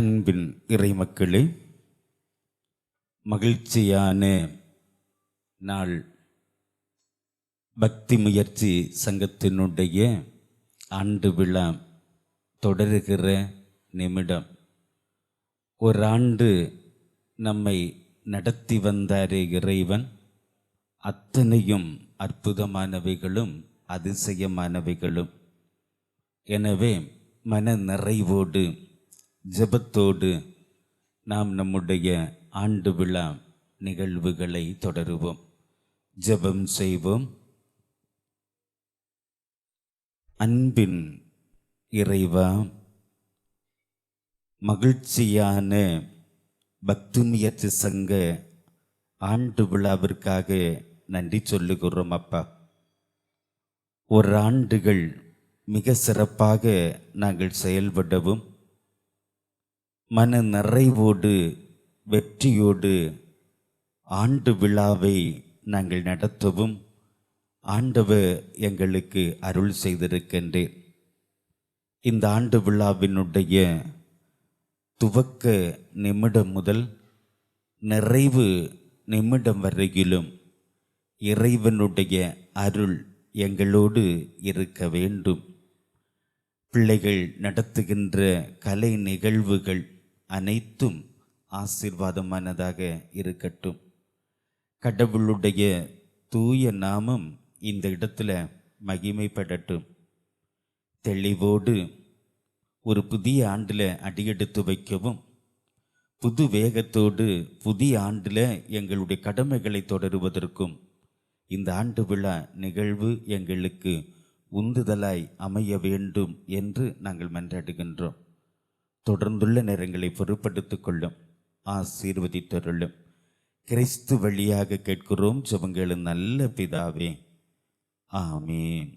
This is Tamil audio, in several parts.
அன்பின் இறைமக்களே, மகிழ்ச்சியான நாள். பக்தி முயற்சி சங்கத்தினுடைய ஆண்டு விழா தொடருகிற நிமிடம். ஒரு ஆண்டு நம்மை நடத்தி வந்தாரே இறைவன், அத்தனையும் அற்புதமானவைகளும் அதிசயமானவைகளும். எனவே மன நிறைவோடு ஜெபத்தோடு நாம் நம்முடைய ஆண்டு விழா நிகழ்வுகளை தொடருவோம். ஜெபம் செய்வோம். அன்பின் இறைவா, மகிழ்ச்சியான பக்தி முயற்சி சங்க ஆண்டு விழாவிற்காக நன்றி சொல்லுகிறோம் அப்பா. ஒரு ஆண்டுகள் மிக சிறப்பாக நாங்கள் செயல்படவும், மன நிறைவோடு வெற்றியோடு ஆண்டு விழாவை நாங்கள் நடத்தவும் ஆண்டவர் எங்களுக்கு அருள் செய்திருக்கின்றேன். இந்த ஆண்டு விழாவினுடைய துவக்க நிமிடம் முதல் நிறைவு நிமிடம் வரையிலும் இறைவனுடைய அருள் எங்களோடு இருக்க வேண்டும். பிள்ளைகள் நடத்துகின்ற கலை நிகழ்வுகள் அனைத்தும் ஆசீர்வாதமானதாக இருக்கட்டும். கடவுளுடைய தூய நாமம் இந்த இடத்துல மகிமைப்படட்டும். தெளிவோடு ஒரு புதிய ஆண்டில் அடியெடுத்து வைக்கவும், புது வேகத்தோடு புதிய ஆண்டில் எங்களுடைய கடமைகளை தொடருவதற்கும் இந்த ஆண்டு விழா நிகழ்வு எங்களுக்கு உந்துதலாய் அமைய வேண்டும் என்று நாங்கள் மன்றாடுகின்றோம். தொடர்ந்துள்ள நேரங்களை பொறுப்படுத்திக் கொள்ளும், ஆசீர்வதித்தருளும். கிறிஸ்து வழியாக கேட்கிறோம் ஜெபங்களும் நல்ல பிதாவே, ஆமீன்.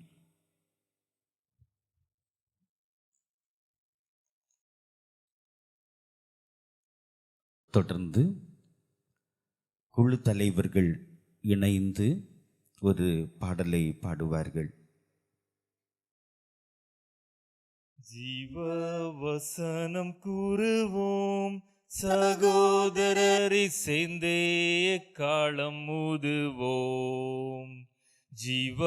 தொடர்ந்து குழு தலைவர்கள் இணைந்து ஒரு பாடலை பாடுவார்கள். ஜீவ வசனம் கூறுவோம், சகோதரரை சேர்ந்தே எக்காலம் ஊதுவோம். ஜீவ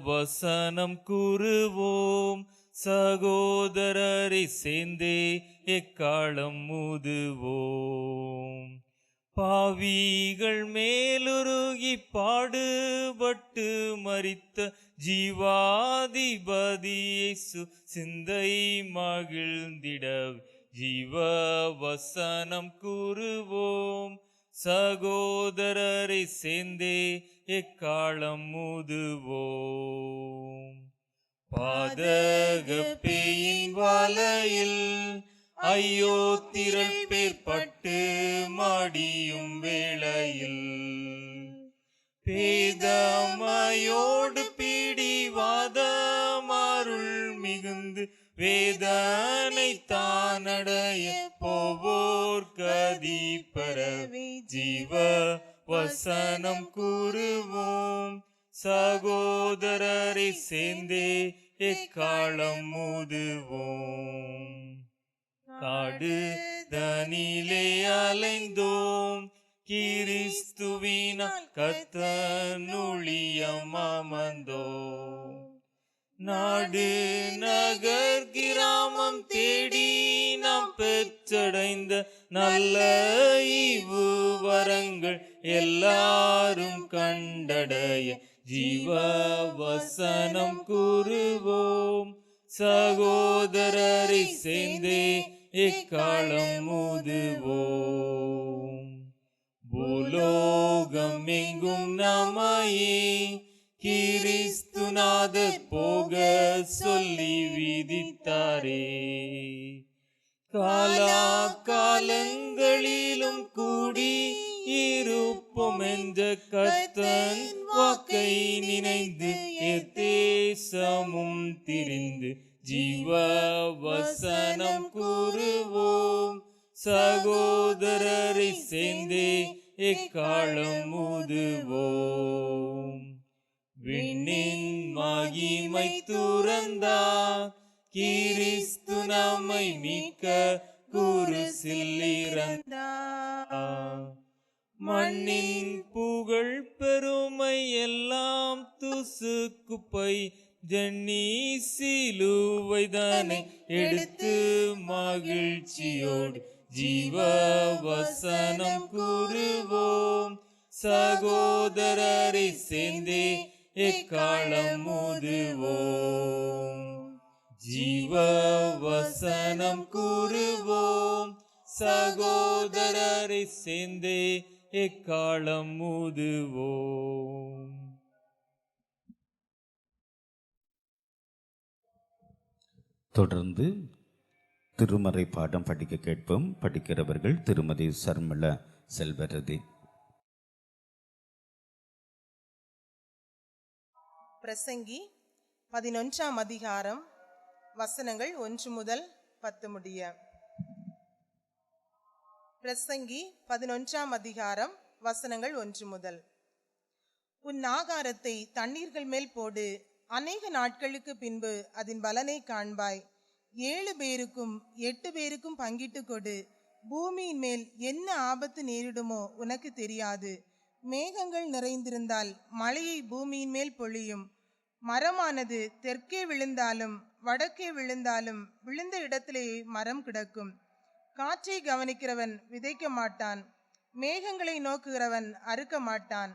வசனம் கூறுவோம், சகோதரரை சேர்ந்தே எக்காலம் ஊதுவோம். பாவிகள் மேலுருகி பாடுபட்டு மரித்த ஜீவாதிபதி இயேசு சிந்தை மகிழ்ந்திட ஜீவ வசனம் கூறுவோம், சகோதரரை சேர்ந்தே எக்காலம் ஊதுவோம். பாதக பேயின் வலையில் ஐயோ திரள் பேர் பட்டு மடியும் வேளையில், பேதமையோடு பிடிவாதமருள் மிகுந்து வேதனை தானடைய போவோர் கதி பரவே ஜீவ வசனம் கூறுவோம், சகோதரரை சேர்ந்தே எக்காலம் ஊதுவோம். காடு தனிலே அலைந்தோம், கிறிஸ்துவினால் கர்த்தனுளியம் அமர்ந்தோம். நாடு நகர் கிராமம் தேடி நாம் பெற்றடைந்த நல்ல ஈவு வரங்கள் எல்லாரும் கண்டடைய ஜீவ வசனம் கூறுவோம், சகோதரரை சேர்ந்தே எக்காலம் ஊதுவோம். பூலோகம் எங்கும் நம்மையே கிறிஸ்துநாதர் போக சொல்லி விதித்தாரே. காலா காலங்களிலும் கூடி இருப்போம் என்ற கர்த்தன் வாக்கை நினைந்து தேசமும் திரிந்து ஜீவ வசனம் கூறுவோம், சகோதரரை சேர்ந்தே எக்காலம் ஊதுவோம். விண்ணின் மகிமை துறந்தா கிறிஸ்து நம்மை மீட்க குருசில் இறந்தார். மண்ணின் புகழ் பெருமை எல்லாம் துசு குப்பை, ஜன்னி சிலுவைதனை எடுத்து மகிழ்ச்சியோடு ஜீவ வசனம் கூறுவோம். சகோதரரை சேர்ந்தே எக்காலம் ஊதுவோம். ஜீவ வசனம் கூறுவோம். சகோதரரை சேர்ந்தே எக்காலம் ஊதுவோம். தொடர்ந்து திருமறை பாடம் படிக்க கேட்போம். படிக்கிறவர்கள் திருமதி சர்மிளா செல்வரதி. பிரசங்கி 11ஆம் அதிகாரம் வசனங்கள் 1 முதல் 10 முடிய. பிரசங்கி 11ஆம் அதிகாரம் வசனங்கள் 1 முதல். உன் ஆகாரத்தை தண்ணீர்கள் மேல் போடு, அநேக நாட்களுக்கு பின்பு அதன் பலனை காண்பாய். 7 பேருக்கும் 8 பேருக்கும் பங்கிட்டு கொடு. பூமியின் மேல் என்ன ஆபத்து நேரிடுமோ உனக்கு தெரியாது. மேகங்கள் நிறைந்திருந்தால் மழையை பூமியின் மேல் பொழியும். மரமானது தெற்கே விழுந்தாலும் வடக்கே விழுந்தாலும் விழுந்த இடத்திலேயே மரம் கிடக்கும். காற்றை கவனிக்கிறவன் விதைக்க மாட்டான், மேகங்களை நோக்குகிறவன் அறுக்க மாட்டான்.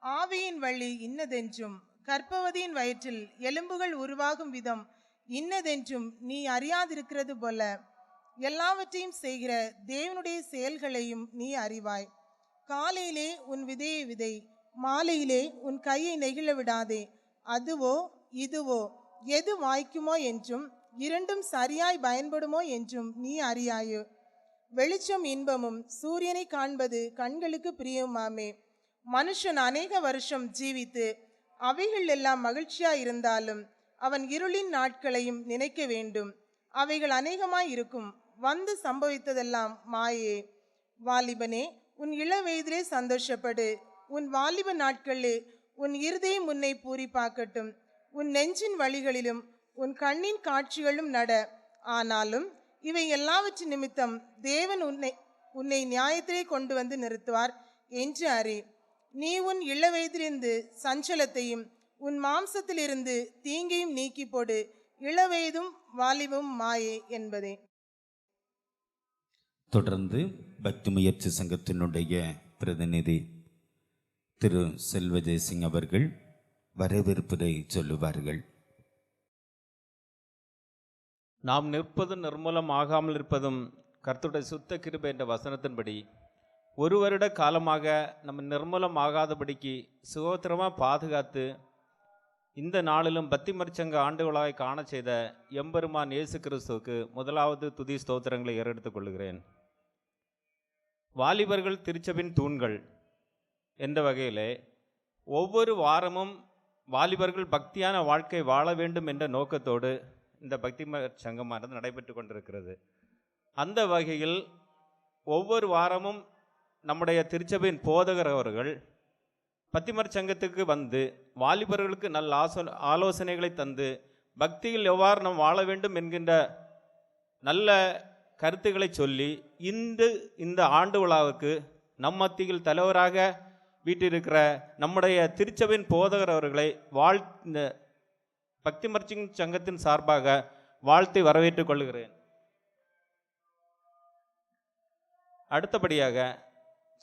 ஆவியின் வழி இன்னதென்றும் கர்ப்பவதியின் வயிற்றில் எலும்புகள் உருவாகும் விதம் இன்னதென்றும் நீ அறியாதிருக்கிறது போல எல்லாவற்றையும் செய்கிற தேவனுடைய செயல்களையும் நீ அறிவாய். காலையிலே உன் விதையை விதை, மாலையிலே உன் கையை நெகிழ விடாதே. அதுவோ இதுவோ எது வாய்க்குமோ என்றும் இரண்டும் சரியாய் பயன்படுமோ என்றும் நீ அறியாயோ. வெளிச்சம் இன்பமும் சூரியனை காண்பது கண்களுக்கு பிரியமாமே. மனுஷன் அநேக வருஷம் ஜீவித்து அவைகள் எல்லாம் மகிழ்ச்சியாய் இருந்தாலும் அவன் இருளின் நாட்களையும் நினைக்க வேண்டும். அவைகள் அநேகமாய் இருக்கும். வந்து சம்பவித்ததெல்லாம் மாயே. வாலிபனே, உன் இள வயதிலே சந்தோஷப்படு. உன் வாலிப நாட்களிலே உன் இருதயம் உன்னை பூரிப்பாக்கட்டும். உன் நெஞ்சின் வழிகளிலும் உன் கண்ணின் காட்சிகளும் நட. ஆனாலும் இவை எல்லாவற்றின் நிமித்தம் தேவன் உன்னை நியாயத்திலே கொண்டு வந்து நிறுத்துவார் என்று அறி. நீ உன் இள வயதிலிருந்து சஞ்சலத்தையும் உன் மாம்சத்திலிருந்து தீங்கையும் நீக்கி போடு. இளவயதும் வாலிபம் மாயே என்பதே. தொடர்ந்து பக்தி முயற்சி சங்கத்தினுடைய பிரதிநிதி திரு செல்வஜெயசிங் அவர்கள் வரவேற்புரை சொல்லுவார்கள். நாம் நிற்பதும் நிர்மூலம் ஆகாமல் இருப்பதும் கர்த்தருடைய சுத்த கிருபை என்ற வசனத்தின்படி 1 வருட காலமாக நம்ம நிர்மூலம் ஆகாதபடிக்கு சுகோத்திரமாக பாதுகாத்து இந்த நாளிலும் பத்திமர்ச்சங்க ஆண்டு விழாவை காண செய்த எம்பெருமான் இயேசு கிறிஸ்துவுக்கு முதலாவது துதி ஸ்தோத்திரங்களை ஏறெடுத்துக் கொள்கிறேன். வாலிபர்கள் திருச்சபின் தூண்கள் என்ற வகையிலே ஒவ்வொரு வாரமும் வாலிபர்கள் பக்தியான வாழ்க்கை வாழ வேண்டும் என்ற நோக்கத்தோடு இந்த பக்தி சங்கமானது நடைபெற்று கொண்டிருக்கிறது. அந்த வகையில் ஒவ்வொரு வாரமும் நம்முடைய திருச்சபையின் போதகர் அவர்கள் பத்திமர் சங்கத்துக்கு வந்து வாலிபர்களுக்கு நல்ல ஆலோசனைகளை தந்து பக்தியில் எவ்வாறு நாம் வாழ வேண்டும் என்கின்ற நல்ல கருத்துக்களை சொல்லி இந்த ஆண்டு விழாவுக்கு நம் மத்தியில் தலைவராக வீட்டிருக்கிற நம்முடைய திருச்சபையின் போதகர் அவர்களை இந்த பக்திமர் சங்கத்தின் சார்பாக வாழ்த்தி வரவேற்றுக் கொள்கிறேன். அடுத்தபடியாக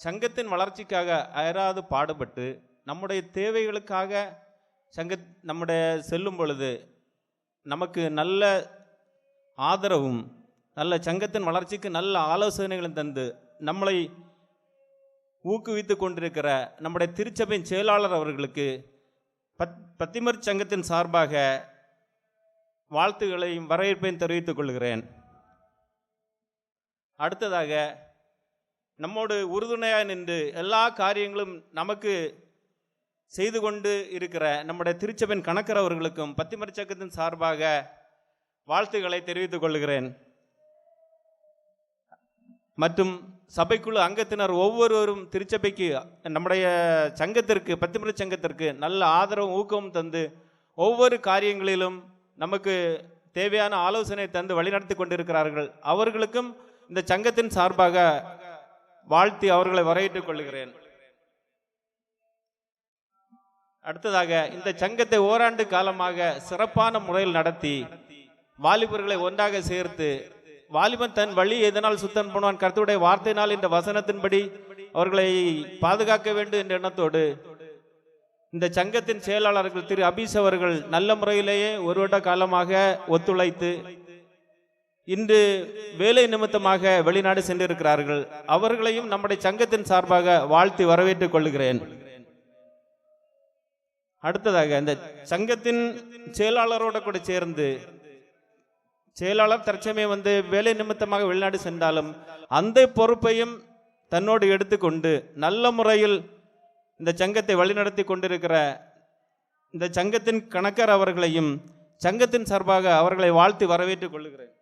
சங்கத்தின் வளர்ச்சிக்காக அயராது பாடுபட்டு நம்முடைய தேவைகளுக்காக நம்முடைய செல்லும் பொழுது நமக்கு நல்ல ஆதரவும் நல்ல சங்கத்தின் வளர்ச்சிக்கு நல்ல ஆலோசனைகளும் தந்து நம்மளை ஊக்குவித்து கொண்டிருக்கிற நம்முடைய திருச்சபையின் செயலாளர் அவர்களுக்கு பத்திமர் சங்கத்தின் சார்பாக வாழ்த்துக்களையும் வரவேற்பையும் தெரிவித்துக் கொள்கிறேன். அடுத்ததாக நம்மோடு உறுதுணையாக நின்று எல்லா காரியங்களும் நமக்கு செய்து கொண்டு இருக்கிற நம்முடைய திருச்சபையின் கணக்கர் அவர்களுக்கும் பத்திமர் சங்கத்தின் சார்பாக வாழ்த்துக்களை தெரிவித்துக் கொள்கிறேன். மற்றும் சபைக்குழு அங்கத்தினர் ஒவ்வொருவரும் திருச்சபைக்கு நம்முடைய சங்கத்திற்கு பத்திமர் சங்கத்திற்கு நல்ல ஆதரவும் ஊக்கமும் தந்து ஒவ்வொரு காரியங்களிலும் நமக்கு தேவையான ஆலோசனை தந்து வழிநடத்தி கொண்டிருக்கிறார்கள். அவர்களுக்கும் இந்த சங்கத்தின் சார்பாக வாழ்த்தி அவர்களை வரவேற்றுக் கொள்கிறேன். அடுத்ததாக இந்த சங்கத்தை ஓராண்டு காலமாக சிறப்பான முறையில் நடத்தி வாலிபர்களை ஒன்றாக சேர்த்து வாலிபன் தன் வழி எதனால் சுத்தம் பண்ணுவான் கர்த்தருடைய வார்த்தையினால் இந்த வசனத்தின்படி அவர்களை பாதுகாக்க வேண்டும் என்ற எண்ணத்தோடு இந்த சங்கத்தின் செயலாளர்கள் திரு அபீஸ் அவர்கள் நல்ல முறையிலேயே ஒரு வருட காலமாக ஒத்துழைத்து இன்று வேலை நிமித்தமாக வெளிநாடு சென்றிருக்கிறார்கள். அவர்களையும் நம்முடைய சங்கத்தின் சார்பாக வாழ்த்தி வரவேற்றுக் கொள்கிறேன். அடுத்ததாக இந்த சங்கத்தின் செயலாளரோட கூட சேர்ந்து செயலாளர் தற்சமயம் வேலை நிமித்தமாக வெளிநாடு சென்றாலும் அந்த பொறுப்பையும் தன்னோடு எடுத்துக்கொண்டு நல்ல முறையில் இந்த சங்கத்தை வழிநடத்தி கொண்டிருக்கிற இந்த சங்கத்தின் கணக்கர் அவர்களையும் சங்கத்தின் சார்பாக அவர்களை வாழ்த்தி வரவேற்றுக் கொள்கிறேன்.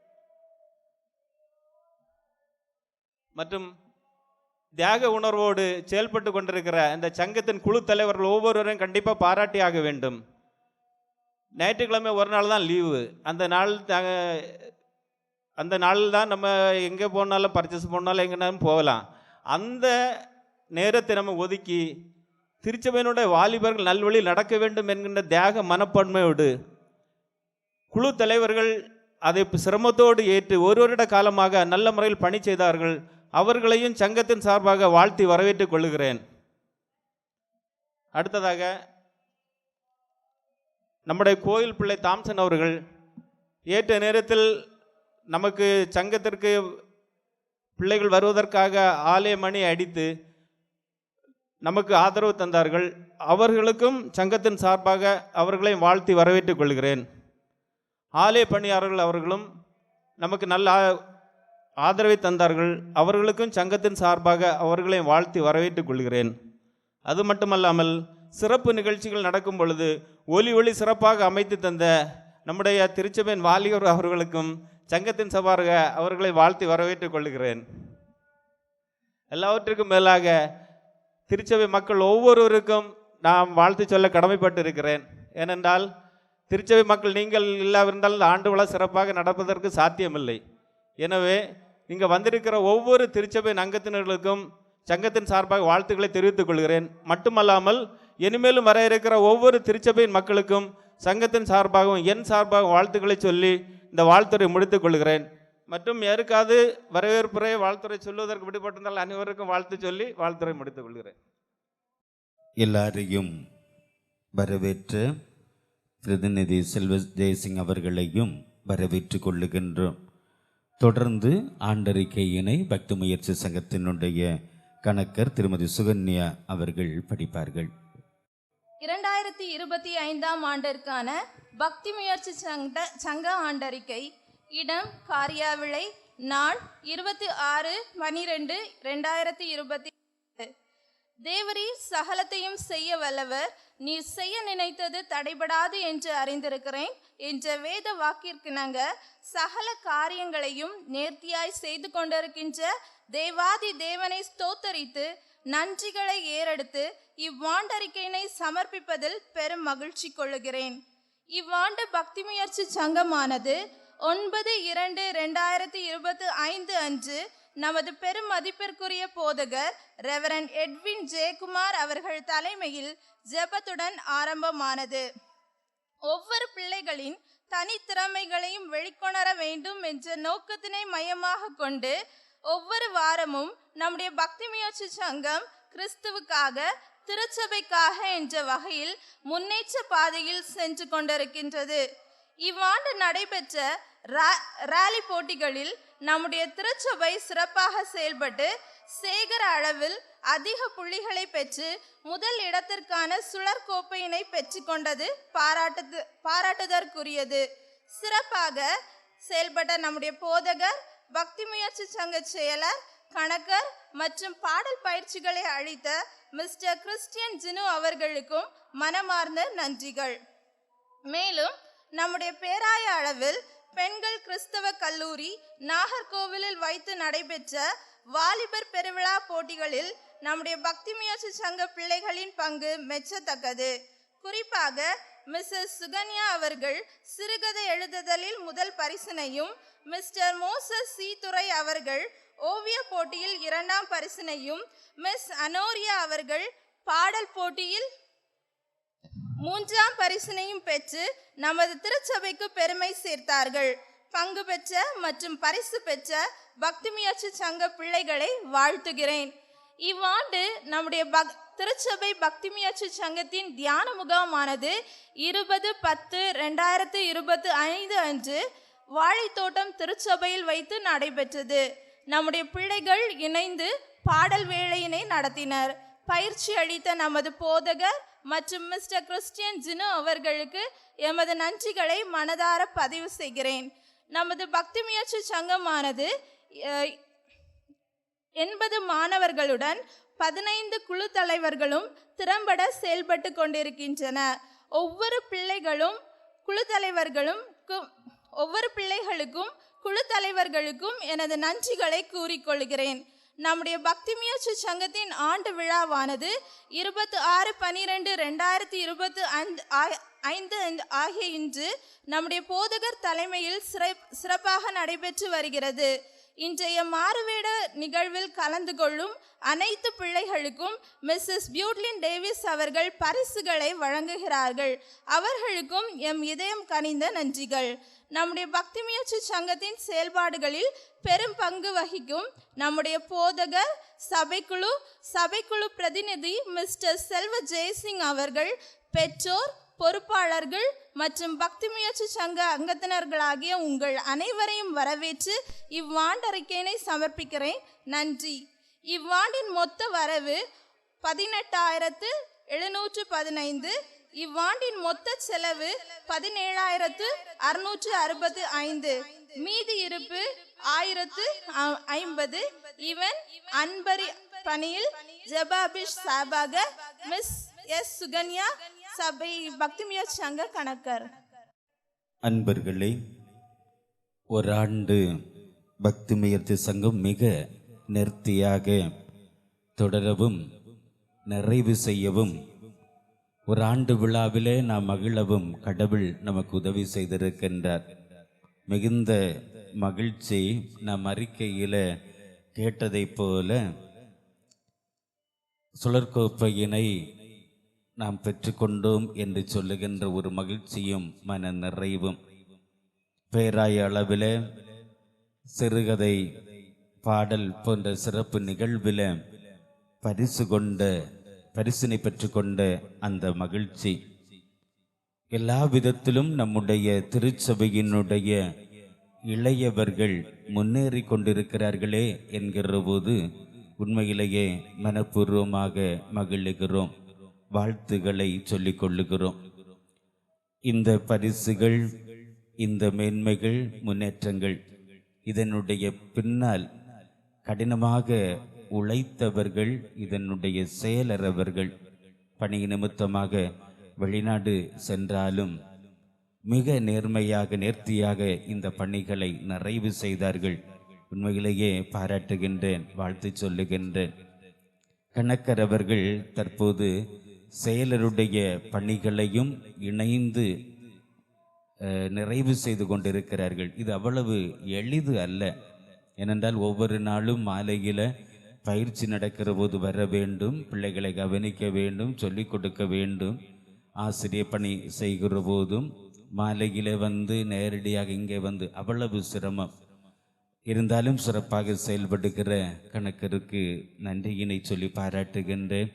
மற்றும் தியாக உணர்வோடு செயல்பட்டு கொண்டிருக்கிற இந்த சங்கத்தின் குழு தலைவர்கள் ஒவ்வொருவரையும் கண்டிப்பாக பாராட்டியாக வேண்டும். ஞாயிற்றுக்கிழமை ஒரு நாள் தான் லீவு. அந்த நாளில் தான் நம்ம எங்கே போனாலும் பர்ச்சேஸ் போனாலும் எங்கேனாலும் போகலாம். அந்த நேரத்தை நம்ம ஒதுக்கி திருச்சபையினுடைய வாலிபர்கள் நல்வழி நடக்க வேண்டும் என்கின்ற தியாக மனப்பான்மையோடு குழு தலைவர்கள் அதை சிரமத்தோடு ஏற்று ஒரு வருட காலமாக நல்ல முறையில் பணி செய்தார்கள். அவர்களையும் சங்கத்தின் சார்பாக வாழ்த்தி வரவேற்றுக் கொள்கிறேன். அடுத்ததாக நம்முடைய கோயில் பிள்ளை தாம்சன் அவர்கள் ஏற்ற நேரத்தில் நமக்கு சங்கத்திற்கு பிள்ளைகள் வருவதற்காக ஆலய மணி அடித்து நமக்கு ஆதரவு தந்தார்கள். அவர்களுக்கும் சங்கத்தின் சார்பாக அவர்களை வாழ்த்தி வரவேற்றுக் கொள்கிறேன். ஆலய பணியாளர்கள் அவர்களும் நமக்கு நல்ல ஆதரவை தந்தார்கள். அவர்களுக்கும் சங்கத்தின் சார்பாக அவர்களை வாழ்த்தி வரவேற்றுக் கொள்கிறேன். அது மட்டுமல்லாமல் சிறப்பு நிகழ்ச்சிகள் நடக்கும் பொழுது ஒலி சிறப்பாக அமைத்து தந்த நம்முடைய திருச்சபையின் வாலிபர் அவர்களுக்கும் சங்கத்தின் சார்பாக அவர்களை வாழ்த்தி வரவேற்றுக் கொள்கிறேன். எல்லாவற்றுக்கும் மேலாக திருச்சபை மக்கள் ஒவ்வொருவருக்கும் நாம் வாழ்த்து சொல்ல கடமைப்பட்டு இருக்கிறேன். ஏனென்றால் திருச்சபை மக்கள் நீங்கள் இல்லாவிருந்தால் இந்த ஆண்டு விழா சிறப்பாக நடப்பதற்கு சாத்தியமில்லை. எனவே இங்கே வந்திருக்கிற ஒவ்வொரு திருச்சபை அங்கத்தினர்களுக்கும் சங்கத்தின் சார்பாக வாழ்த்துக்களை தெரிவித்துக் கொள்கிறேன். மட்டுமல்லாமல் இனிமேலும் வர இருக்கிற ஒவ்வொரு திருச்சபையின் மக்களுக்கும் சங்கத்தின் சார்பாகவும் என் சார்பாகவும் வாழ்த்துக்களை சொல்லி இந்த வாழ்த்துறை முடித்துக் கொள்கிறேன். மற்றும் யாருக்காவது வரவேற்புரை வாழ்த்துறை சொல்லுவதற்கு விடுபட்டிருந்தால் அனைவருக்கும் வாழ்த்து சொல்லி வாழ்த்துறை முடித்துக் கொள்கிறேன். எல்லாரையும் வரவேற்ற பிரதிநிதி செல்வ ஜெயசிங் அவர்களையும் வரவேற்றுக் கொள்ளுகின்றோம். தொடர்ந்து ஆண்டறிக்கையினை பக்தி முயற்சி சங்கத்தினுடைய கணக்கர் திருமதி சுகன்யா அவர்கள் படிப்பார்கள். 2025 ஆண்டிற்கான பக்தி முயற்சி சங்க ஆண்டறிக்கை. இடம் காரியாவிளை. நாள் 26/12/2020. தேவரீர் சகலத்தையும் செய்ய வல்லவர். நீர் செய்ய நினைத்தது தடைபடாது என்று அறிந்திருக்கிறேன் என்ற வேத வாக்கிற்கிணங்க சகல காரியங்களையும் நேர்த்தியாய் செய்து கொண்டிருக்கின்ற தேவாதி தேவனை ஸ்தோத்தரித்து நன்றிகளை ஏறெடுத்து இவ்வாண்டறிக்கையினை சமர்ப்பிப்பதில் பெரும் மகிழ்ச்சி கொள்ளுகிறேன். இவ்வாண்டு பக்தி முயற்சி சங்கமானது 9/2/2025 அன்று நமது பெரும் மதிப்பிற்குரிய போதகர் ரெவரண்ட் எட்வின் ஜெயக்குமார் அவர்கள் தலைமையில் ஜெபத்துடன் ஆரம்பமானது. ஒவ்வொரு பிள்ளைகளின் தனித்திறமைகளையும் வெளிக்கொணர வேண்டும் என்ற நோக்கத்தினை மையமாக கொண்டு ஒவ்வொரு வாரமும் நம்முடைய பக்தி முயற்சி சங்கம் கிறிஸ்துவுக்காக திருச்சபைக்காக என்ற வகையில் முன்னேற்ற பாதையில் சென்று கொண்டிருக்கின்றது. இவ்வாண்டு நடைபெற்ற ராலி போட்டிகளில் நம்முடைய திருச்சபை சிறப்பாக செயல்பட்டு சேகர அளவில் அதிக புள்ளிகளை பெற்று முதல் இடத்திற்கான சுழற் கோப்பையினை பெற்றுக்கொண்டது பாராட்டுதற்குரியது. சிறப்பாக செயல்பட்ட நம்முடைய போதகர், பக்தி முயற்சி சங்க செயலர், கணக்கர் மற்றும் பாடல் பயிற்சிகளை அளித்த மிஸ்டர் கிறிஸ்டியன் ஜினு அவர்களுக்கும் மனமார்ந்த நன்றிகள். மேலும் நம்முடைய பேராய அளவில் பெண்கள் கிறிஸ்தவ கல்லூரி நாகர்கோவிலில் வைத்து நடைபெற்ற வாலிபர் பெருவிழா போட்டிகளில் நம்முடைய பக்தி முயற்சி சங்க பிள்ளைகளின் பங்கு மெச்சத்தக்கது. குறிப்பாக மிஸ்ஸஸ் சுகன்யா அவர்கள் சிறுகதை எழுதுதலில் முதல் பரிசினையும், மிஸ்டர் மோசஸ் சி துரை அவர்கள் ஓவிய போட்டியில் 2ஆம் பரிசினையும், மிஸ் அனோரியா அவர்கள் பாடல் போட்டியில் 3ஆம் பரிசினையும் பெற்று நமது திருச்சபைக்கு பெருமை சேர்த்தார்கள். பங்கு பெற்ற மற்றும் பரிசு பெற்ற பக்தி முயற்சி சங்க பிள்ளைகளை வாழ்த்துகிறேன். இவ்வாண்டு நம்முடைய திருச்சபை பக்தி முயற்சி சங்கத்தின் தியான முகாமானது 20/10/2025 அன்று வாழைத்தோட்டம் திருச்சபையில் வைத்து நடைபெற்றது. நம்முடைய பிள்ளைகள் இணைந்து பாடல் வேளையினை நடத்தினர். பயிற்சி அளித்த நமது போதகர் மற்றும் மிஸ்டர் கிறிஸ்டியன் ஜினு அவர்களுக்கு எமது நன்றிகளை மனதார பதிவு செய்கிறேன். நமது பக்தி முயற்சி சங்கமானது 80 மாணவர்களுடன் 15 குழு தலைவர்களும் திறம்பட செயல்பட்டு கொண்டிருக்கின்றன. ஒவ்வொரு பிள்ளைகளுக்கும் குழு தலைவர்களுக்கும் எனது நன்றிகளை கூறிக்கொள்கிறேன். நம்முடைய பக்தி முயற்சி சங்கத்தின் ஆண்டு விழாவானது 26/12/2025 ஆகிய இன்று நம்முடைய போதகர் தலைமையில் சிறப்பாக நடைபெற்று வருகிறது. இன்றைய மாறுவேட நிகழ்வில் கலந்து கொள்ளும் அனைத்து பிள்ளைகளுக்கும் மிஸ்ஸஸ் பியூட்லின் டேவிஸ் அவர்கள் பரிசுகளை வழங்குகிறார்கள். அவர்களுக்கும் எம் இதயம் கனிந்த நன்றிகள். நம்முடைய பக்தி முயற்சி சங்கத்தின் செயல்பாடுகளில் பெரும் பங்கு வகிக்கும் நம்முடைய போதகர், சபைக்குழு பிரதிநிதி மிஸ்டர் செல்வ ஜெயசிங் அவர்கள், பெற்றோர், பொறுப்பாளர்கள் மற்றும் பக்தி முயற்சி சங்க அங்கத்தினர்களாகிய உங்கள் அனைவரையும் வரவேற்று இவ்வாண்டறிக்கையினை சமர்ப்பிக்கிறேன். நன்றி. இவ்வாண்டின் மொத்த வரவு 18,715. இவ்வாண்டின் மொத்த செலவு 17,665. மீதி இருப்பு 1,050. இவன் அன்பரி பணியில் ஜபாபிஷ் சாபாக மிஸ் எஸ் சுகன்யா, சபை பக்தி முயற்சி சங்க கணக்கர். அன்பர்களே, ஓராண்டு பக்தி முயற்சி சங்கம் மிக நேர்த்தியாக தொடரவும் நிறைவு செய்யவும், ஒரு ஆண்டு விழாவிலே நாம் மகிழவும் கடவுள் நமக்கு உதவி செய்திருக்கின்றார். மிகுந்த மகிழ்ச்சி. நாம் அறிக்கையில் கேட்டதைப் போல சுழற்கோப்பையினை நாம் பெற்றுக்கொண்டோம் என்று சொல்லுகின்ற ஒரு மகிழ்ச்சியும் மன நிறைவும், பேராய அளவில் சிறுகதை, பாடல் போன்ற சிறப்பு நிகழ்வில் பரிசினை பெற்றுக்கொண்ட அந்த மகிழ்ச்சி, எல்லா விதத்திலும் நம்முடைய திருச்சபையினுடைய இளையவர்கள் முன்னேறி கொண்டிருக்கிறார்களே என்கிற போது உண்மையிலேயே மனப்பூர்வமாக மகிழுகிறோம், வாழ்த்துக்களை சொல்லிக் கொள்ளுகிறோம். இந்த பரிசுகள், இந்த மேன்மைகள், முன்னேற்றங்கள், இதனுடைய பின்னால் கடினமாக உழைத்தவர்கள், இதனுடைய செயலறவர்கள், பணி நிமித்தமாக வெளிநாடு சென்றாலும் மிக நேர்மையாக நேர்த்தியாக இந்த பணிகளை நிறைவு செய்தார்கள். உண்மையிலேயே பாராட்டுகின்றேன், வாழ்த்து சொல்லுகின்றேன். கணக்கர் அவர்கள் தற்போது செயலருடைய பணிகளையும் இணைந்து நிறைவு செய்து கொண்டிருக்கிறார்கள். இது அவ்வளவு எளிது அல்ல. ஏனென்றால் ஒவ்வொரு நாளும் மாலையில் பயிற்சி நடக்கிற போது வர வேண்டும், பிள்ளைகளை கவனிக்க வேண்டும், சொல்லிக் கொடுக்க வேண்டும். ஆசிரியர் பணி செய்கிற போதும் மாலையில் வந்து நேரடியாக இங்கே வந்து அவ்வளவு சிரமம். இருந்தாலும் சிறப்பாக செயல்படுகிற கணக்கருக்கு நன்றியினை சொல்லி பாராட்டுகின்றேன்.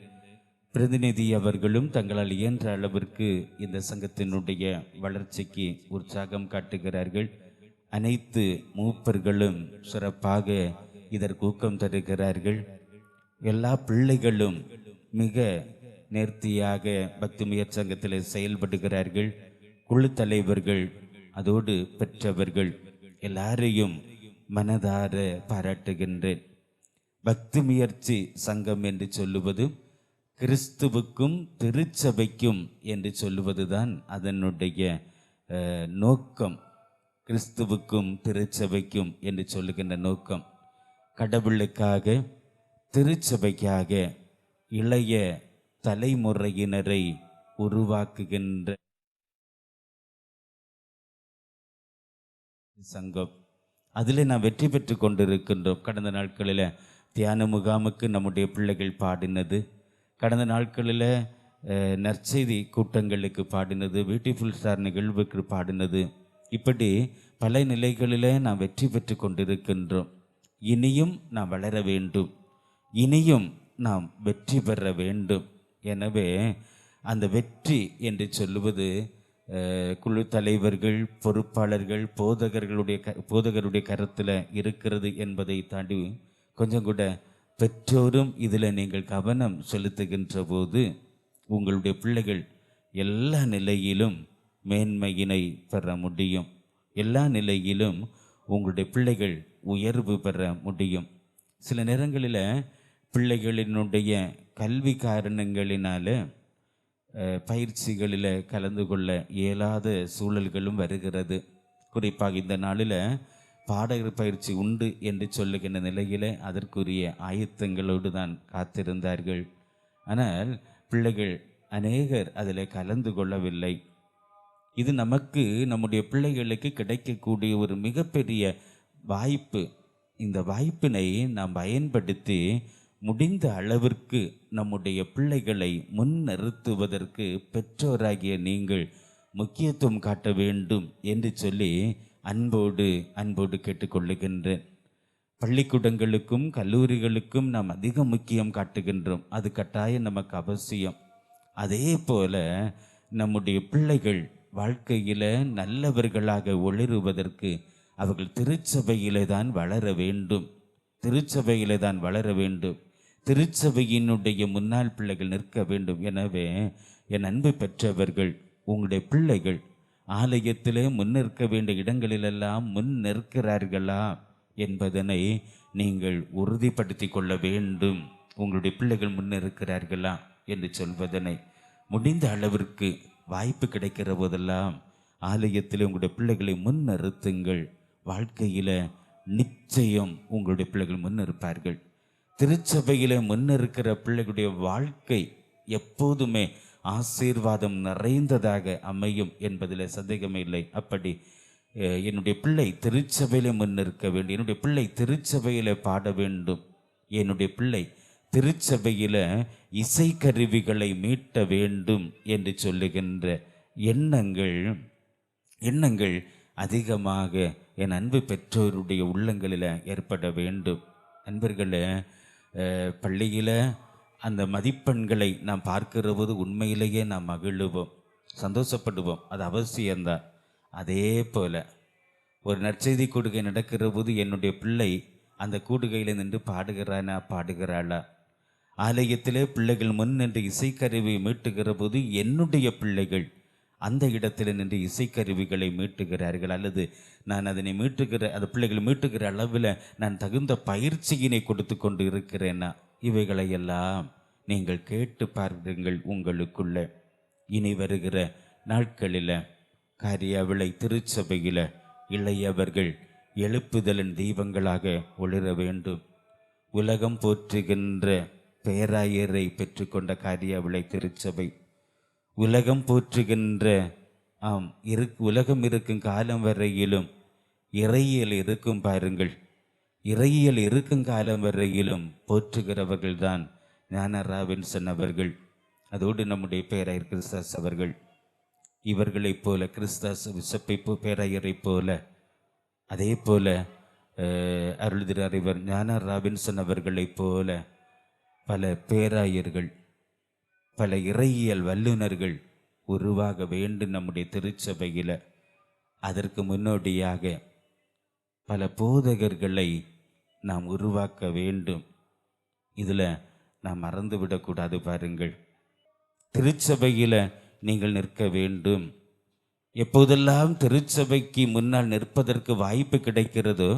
பிரதிநிதி அவர்களும் தங்களால் இயன்ற அளவிற்கு இந்த சங்கத்தினுடைய வளர்ச்சிக்கு உற்சாகம் காட்டுகிறார்கள். அனைத்து மூப்பர்களும் சிறப்பாக இதற்கு ஊக்கம் தருகிறார்கள். எல்லா பிள்ளைகளும் மிக நேர்த்தியாக பக்தி முயற்சி சங்கத்தில் செயல்படுகிறார்கள். குழு தலைவர்கள், அதோடு பெற்றவர்கள் எல்லாரையும் மனதார பாராட்டுகின்றேன். பக்தி முயற்சி சங்கம் என்று சொல்லுவது கிறிஸ்துவுக்கும் திருச்சபைக்கும் என்று சொல்லுவதுதான் அதனுடைய நோக்கம். கிறிஸ்துவுக்கும் திருச்சபைக்கும் என்று சொல்லுகின்ற நோக்கம், கடவுளுக்காக, திருச்சபைக்காக இளைய தலைமுறையினரை உருவாக்குகின்ற சங்கம். அதில் நாம் வெற்றி பெற்று கொண்டிருக்கின்றோம். கடந்த நாட்களில் தியான முகாமுக்கு நம்முடைய பிள்ளைகள் பாடினது, கடந்த நாட்களில் நற்செய்தி கூட்டங்களுக்கு பாடினது, பியூட்டிஃபுல் ஸ்டார் நிகழ்வுக்கு பாடினது, இப்படி பல நிலைகளில் நாம் வெற்றி பெற்று கொண்டிருக்கின்றோம். இனியும் நாம் வளர வேண்டும், இனியும் நாம் வெற்றி பெற வேண்டும். எனவே அந்த வெற்றி என்று சொல்லுவது குழு தலைவர்கள், பொறுப்பாளர்கள், போதகருடைய கருத்தில் இருக்கிறது என்பதை தாண்டி கொஞ்சம் கூட பெற்றோரும் இதில் நீங்கள் கவனம் செலுத்துகின்ற போது உங்களுடைய பிள்ளைகள் எல்லா நிலையிலும் மேன்மையினை பெற முடியும். எல்லா நிலையிலும் உங்களுடைய பிள்ளைகள் உயர்வு பெற முடியும். சில நேரங்களில் பிள்ளைகளினுடைய கல்வி காரணங்களினால் பயிற்சிகளில் கலந்து கொள்ள இயலாத சூழல்களும் வருகிறது. குறிப்பாக இந்த நாளில் பாடகர் பயிற்சி உண்டு என்று சொல்லுகின்ற நிலையில் அதற்குரிய ஆயத்தங்களோடு தான் காத்திருந்தார்கள். ஆனால் பிள்ளைகள் அநேகர் அதில் கலந்து கொள்ளவில்லை. இது நமக்கு, நம்முடைய பிள்ளைகளுக்கு கிடைக்கக்கூடிய ஒரு மிகப்பெரிய வாய்ப்பு. இந்த வாய்ப்பினை நாம் பயன்படுத்தி முடிந்த அளவிற்கு நம்முடைய பிள்ளைகளை முன்னிறுத்துவதற்கு பெற்றோராகிய நீங்கள் முக்கியத்துவம் காட்ட வேண்டும் என்று சொல்லி அன்போடு கேட்டுக்கொள்ளுகின்றேன். பள்ளிக்கூடங்களுக்கும் கல்லூரிகளுக்கும் நாம் அதிக முக்கியம் காட்டுகின்றோம். அது கட்டாயம் நமக்கு அவசியம். அதே போல நம்முடைய பிள்ளைகள் வாழ்க்கையில் நல்லவர்களாக ஒளிருவதற்கு அவர்கள் திருச்சபையிலே தான் வளர வேண்டும். திருச்சபையினுடைய முன்னாள் பிள்ளைகள் நிற்க வேண்டும். எனவே என் அன்பு பெற்றவர்கள், உங்களுடைய பிள்ளைகள் ஆலயத்திலே முன்னிற்க வேண்டிய இடங்களிலெல்லாம் முன் நிற்கிறார்களா என்பதனை நீங்கள் உறுதிப்படுத்தி கொள்ள வேண்டும். உங்களுடைய பிள்ளைகள் முன்னிற்கிறார்களா என்று சொல்வதனை முடிந்த அளவிற்கு வாய்ப்பு கிடைக்கிற போதெல்லாம் ஆலயத்தில் உங்களுடைய பிள்ளைகளை முன்னிறுத்துங்கள். வாழ்க்கையில் நிச்சயம் உங்களுடைய பிள்ளைகள் முன்னிருப்பார்கள். திருச்சபையில் முன்னிருக்கிற பிள்ளைகளுடைய வாழ்க்கை எப்போதுமே ஆசீர்வாதம் நிறைந்ததாக அமையும் என்பதில் சந்தேகமே இல்லை. அப்படி என்னுடைய பிள்ளை திருச்சபையிலே முன்னிற்க வேண்டும், என்னுடைய பிள்ளை திருச்சபையில் பாட வேண்டும், என்னுடைய பிள்ளை திருச்சபையில் இசைக்கருவிகளை மீட்ட வேண்டும் என்று சொல்லுகின்ற எண்ணங்கள் அதிகமாக என் அன்பு பெற்றோருடைய உள்ளங்களில் ஏற்பட வேண்டும். நண்பர்களே, பள்ளியில் அந்த மதிப்பெண்களை நாம் பார்க்கிற போது உண்மையிலேயே நாம் மகிழுவோம், சந்தோஷப்படுவோம், அது அவசியம்தான். அதே போல் ஒரு நற்செய்தி கூடுகை நடக்கிற போது என்னுடைய பிள்ளை அந்த கூடுகையில் நின்று பாடுகிறாளா? ஆலயத்திலே பிள்ளைகள் முன் நின்று இசைக்கருவி மீட்டுகிற போது என்னுடைய பிள்ளைகள் அந்த இடத்தில் நின்று இசைக்கருவிகளை மீட்டுகிறார்கள், அல்லது நான் அதனை அந்த பிள்ளைகள் மீட்டுகிற அளவில் நான் தகுந்த பயிற்சியினை கொடுத்து கொண்டு இருக்கிறேன்னா? இவைகளையெல்லாம் நீங்கள் கேட்டு பாருங்கள் உங்களுக்குள்ள. இனி வருகிற நாட்களில் காரியாவிளை திருச்சபையில் இளையவர்கள் எழுப்புதலின் தெய்வங்களாக ஒளிர வேண்டும். உலகம் போற்றுகின்ற பேராயரை பெற்றுக்கொண்ட காரியாவிளை திருச்சபை உலகம் போற்றுகின்ற உலகம் இருக்கும் காலம் வரையிலும் இறையியல் இருக்கும். பாருங்கள், இறையியல் இருக்கும் காலம் வரையிலும் போற்றுகிறவர்கள் தான் ஞான ராபின்சன் அவர்கள், அதோடு நம்முடைய பேராயர் கிறிஸ்தாஸ் அவர்கள். இவர்களைப் போல கிறிஸ்தாஸ் விசப்பை பேராயரை போல, அதே போல அருள்திரு அறிவர் ஞான ராபின்சன் அவர்களைப் போல பல பேராயர்கள், பல இறையியல் வல்லுநர்கள் உருவாக வேண்டும் நம்முடைய திருச்சபையில். அதற்கு முன்னோடியாக பல போதகர்களை நாம் உருவாக்க வேண்டும். இதில் நாம் மறந்துவிடக்கூடாது. பாருங்கள், திருச்சபையில் நீங்கள் நிற்க வேண்டும். எப்போதெல்லாம் திருச்சபைக்கு முன்னால் நிற்பதற்கு வாய்ப்பு கிடைக்கிறதோ,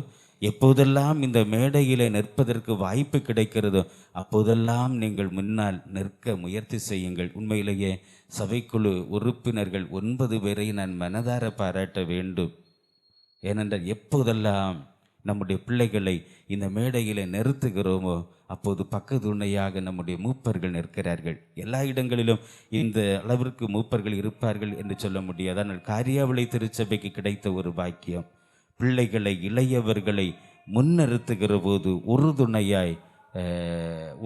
எப்போதெல்லாம் இந்த மேடையில் நிற்பதற்கு வாய்ப்பு கிடைக்கிறதோ, அப்போதெல்லாம் நீங்கள் முன்னால் நிற்க முயற்சி செய்யுங்கள். உண்மையிலேயே சபைக்குழு உறுப்பினர்கள் 9 பேரை நான் மனதார பாராட்ட வேண்டும். ஏனென்றால் எப்போதெல்லாம் நம்முடைய பிள்ளைகளை இந்த மேடையில் நிறுத்துகிறோமோ அப்போது பக்கத்துணையாக நம்முடைய மூப்பர்கள் நிற்கிறார்கள். எல்லா இடங்களிலும் இந்த அளவிற்கு மூப்பர்கள் இருப்பார்கள் என்று சொல்ல முடியாது. ஆனால் காரியாவிளை திருச்சபைக்கு கிடைத்த ஒரு பாக்கியம். பிள்ளைகளை இளையவர்களை முன்னிறுத்துகிற போது உறுதுணையாய்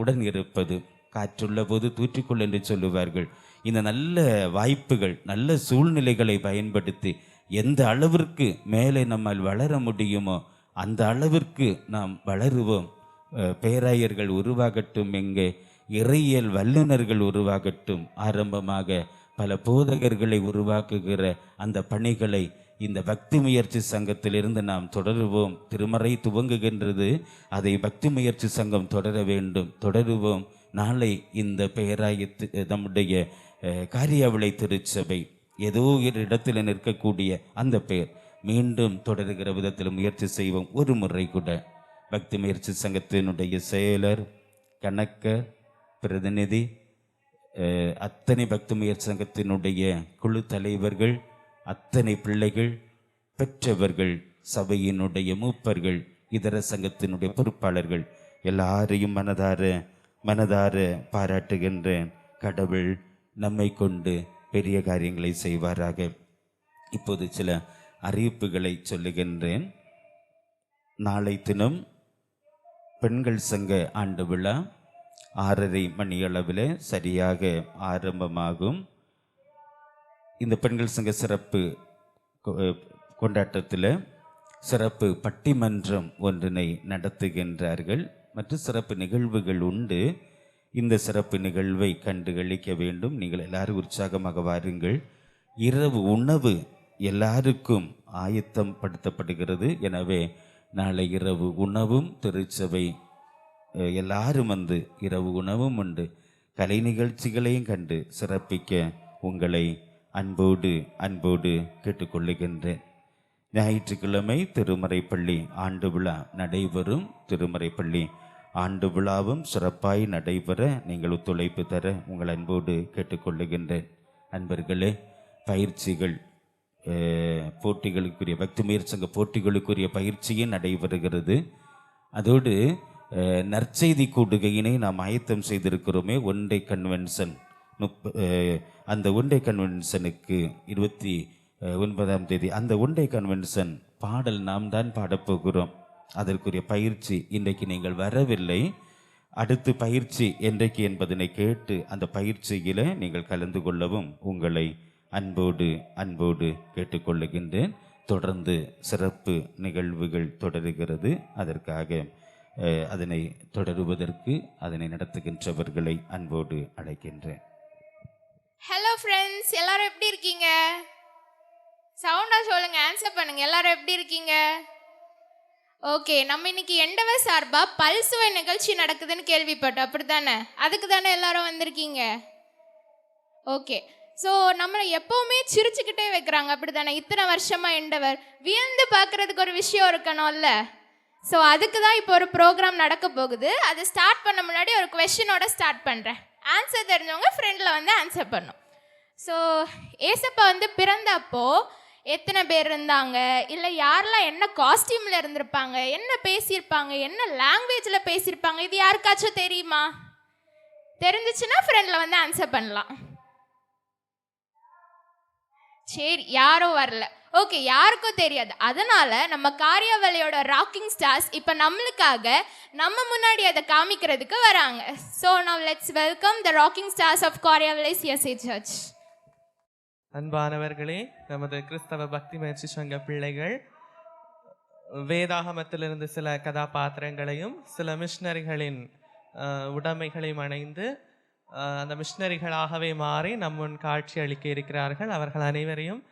உடன் இருப்பது. காற்றுள்ள போது தூற்றிக்கொள் என்று சொல்லுவார்கள். இந்த நல்ல வாய்ப்புகள், நல்ல சூழ்நிலைகளை பயன்படுத்தி எந்த அளவிற்கு மேலே நம்மால் வளர முடியுமோ அந்த அளவிற்கு நாம் வளருவோம். பேராயர்கள் உருவாகட்டும், எங்கே இறையியல் வல்லுநர்கள் உருவாகட்டும், ஆரம்பமாக பல போதகர்களை உருவாக்குகிற அந்த பணிகளை இந்த பக்தி முயற்சி சங்கத்திலிருந்து நாம் தொடருவோம். திருமறை துவங்குகின்றது, அதை பக்தி முயற்சி சங்கம் தொடர வேண்டும். தொடருவோம். நாளை இந்த பேராயத்து நம்முடைய காரியாவிளை திருச்சபை ஏதோ ஒரு இடத்தில் நிற்கக்கூடிய அந்த பெயர் மீண்டும் தொடருகிற விதத்தில் முயற்சி செய்வோம். ஒரு முறை கூட பக்தி முயற்சி சங்கத்தினுடைய செயலர், கணக்கர், பிரதிநிதி, அத்தனை பக்தி முயற்சி சங்கத்தினுடைய குழு தலைவர்கள், அத்தனை பிள்ளைகள், பெற்றவர்கள், சபையினுடைய மூப்பர்கள், இதர சங்கத்தினுடைய பொறுப்பாளர்கள் எல்லாரையும் மனதார பாராட்டுகின்றேன். கடவுள் நம்மை கொண்டு பெரிய காரியங்களை செய்வாராக. இப்போது சில அறிவிப்புகளை சொல்லுகின்றேன். நாளை தினம் பெண்கள் சங்க ஆண்டு விழா 6:30 மணியளவில் சரியாக ஆரம்பமாகும். இந்த பெண்கள் சங்க சிறப்பு கொண்டாட்டத்தில் சிறப்பு பட்டிமன்றம் ஒன்றினை நடத்துகின்றார்கள். மற்ற சிறப்பு நிகழ்வுகள் உண்டு. இந்த சிறப்பு நிகழ்வை கண்டு களிக்க வேண்டும். நீங்கள் எல்லாரும் உற்சாகமாக வாருங்கள். இரவு உணவு எல்லாருக்கும் ஆயத்தம் படுத்தப்படுகிறது. எனவே நாளை இரவு உணவும் திருச்சபை எல்லாரும் வந்து இரவு உணவும் உண்டு. கலை நிகழ்ச்சிகளையும் கண்டு சிறப்பிக்க உங்களை அன்போடு கேட்டுக்கொள்ளுகின்றேன். ஞாயிற்றுக்கிழமை திருமறைப்பள்ளி ஆண்டு விழா நடைபெறும். திருமறைப்பள்ளி ஆண்டு விழாவும் சிறப்பாய் நடைபெற நீங்கள் ஒத்துழைப்பு தர உங்கள் அன்போடு கேட்டுக்கொள்ளுகின்றேன். அன்பர்களே, பயிற்சிகள், போட்டிகளுக்குரிய பக்தி முயற்சி சங்க போட்டிகளுக்குரிய பயிற்சியும் நடைபெறுகிறது. அதோடு நற்செய்தி கூடுகையினை நாம் ஆயத்தம் செய்திருக்கிறோமே, ஒன் டே கன்வென்ஷன். அந்த ஒன் டே கன்வென்ஷனுக்கு 29ஆம் தேதி அந்த ஒன் டே கன்வென்ஷன் பாடல் நாம் தான் பாடப்போகிறோம். அதற்குரிய பயிற்சி இன்றைக்கு நீங்கள் வரவில்லை. அடுத்து பயிற்சி என்றைக்கு என்பதனை கேட்டு அந்த பயிற்சியில் நீங்கள் கலந்து கொள்ளவும் உங்களை அன்போடு கேட்டுக்கொள்ளுகின்றேன். தொடர்ந்து சிறப்பு நிகழ்வுகள் தொடருகிறது. அதற்காக அதனை தொடருவதற்கு அதனை நடத்துகின்றவர்களை அன்போடு அழைக்கின்றேன். ஹலோ ஃப்ரெண்ட்ஸ், எல்லாரும் எப்படி இருக்கீங்க? சவுண்டா சொல்லுங்க, ஆன்சர் பண்ணுங்க. எல்லாரும் எப்படி இருக்கீங்க? ஓகே, நம்ம இன்னைக்கு எண்டவர் சார்பா பல்சுவை நிகழ்ச்சி நடக்குதுன்னு கேள்விப்பட்டோம், அப்படி தானே? அதுக்கு தானே எல்லாரும் வந்திருக்கீங்க. ஓகே, ஸோ நம்மளை எப்போவுமே சிரிச்சுக்கிட்டே வைக்கிறாங்க, அப்படி தானே? இத்தனை வருஷமா எண்டவர் வியந்து பார்க்கறதுக்கு ஒரு விஷயம் இருக்கணும்ல. ஸோ அதுக்கு தான் இப்போ ஒரு ப்ரோக்ராம் நடக்க போகுது. அது ஸ்டார்ட் பண்ண முன்னாடி ஒரு கொஸ்டினோட ஸ்டார்ட் பண்ணுறேன். ஆன்சர் தெரிஞ்சவங்க ஃப்ரெண்டில் வந்து ஆன்சர் பண்ணும். ஸோ ஏசப்பா வந்து பிறந்தப்போ எத்தனை பேர் இருந்தாங்க, இல்லை யாரெல்லாம் என்ன காஸ்டியூமில் இருந்திருப்பாங்க, என்ன பேசியிருப்பாங்க, என்ன லாங்குவேஜில் பேசியிருப்பாங்க, இது யாருக்காச்சும் தெரியுமா? தெரிஞ்சிச்சுன்னா ஃப்ரெண்டில் வந்து ஆன்சர் பண்ணலாம். சரி, யாரும் வரல. ஓகே, யாருக்கும் தெரியாது. அதனால நம்ம காரியாவளியோட ராக்கிங் ஸ்டார்ஸ் இப்போ நம்மளுக்காக நம்ம முன்னாடி அதை காமிக்கிறதுக்கு வராங்க. So now let's welcome the rocking stars of Kariyavalai CSI church. அன்பானவர்களே, நமது கிறிஸ்தவ பக்தி முயற்சி சங்க பிள்ளைகள் வேதாகமத்திலிருந்து சில கதாபாத்திரங்களையும் சில மிஷினரிகளின் உடைமைகளையும் அணைந்து அந்த மிஷினரிகளாகவே மாறி நம் முன் காட்சி அளிக்க இருக்கிறார்கள். அவர்கள் அனைவரையும்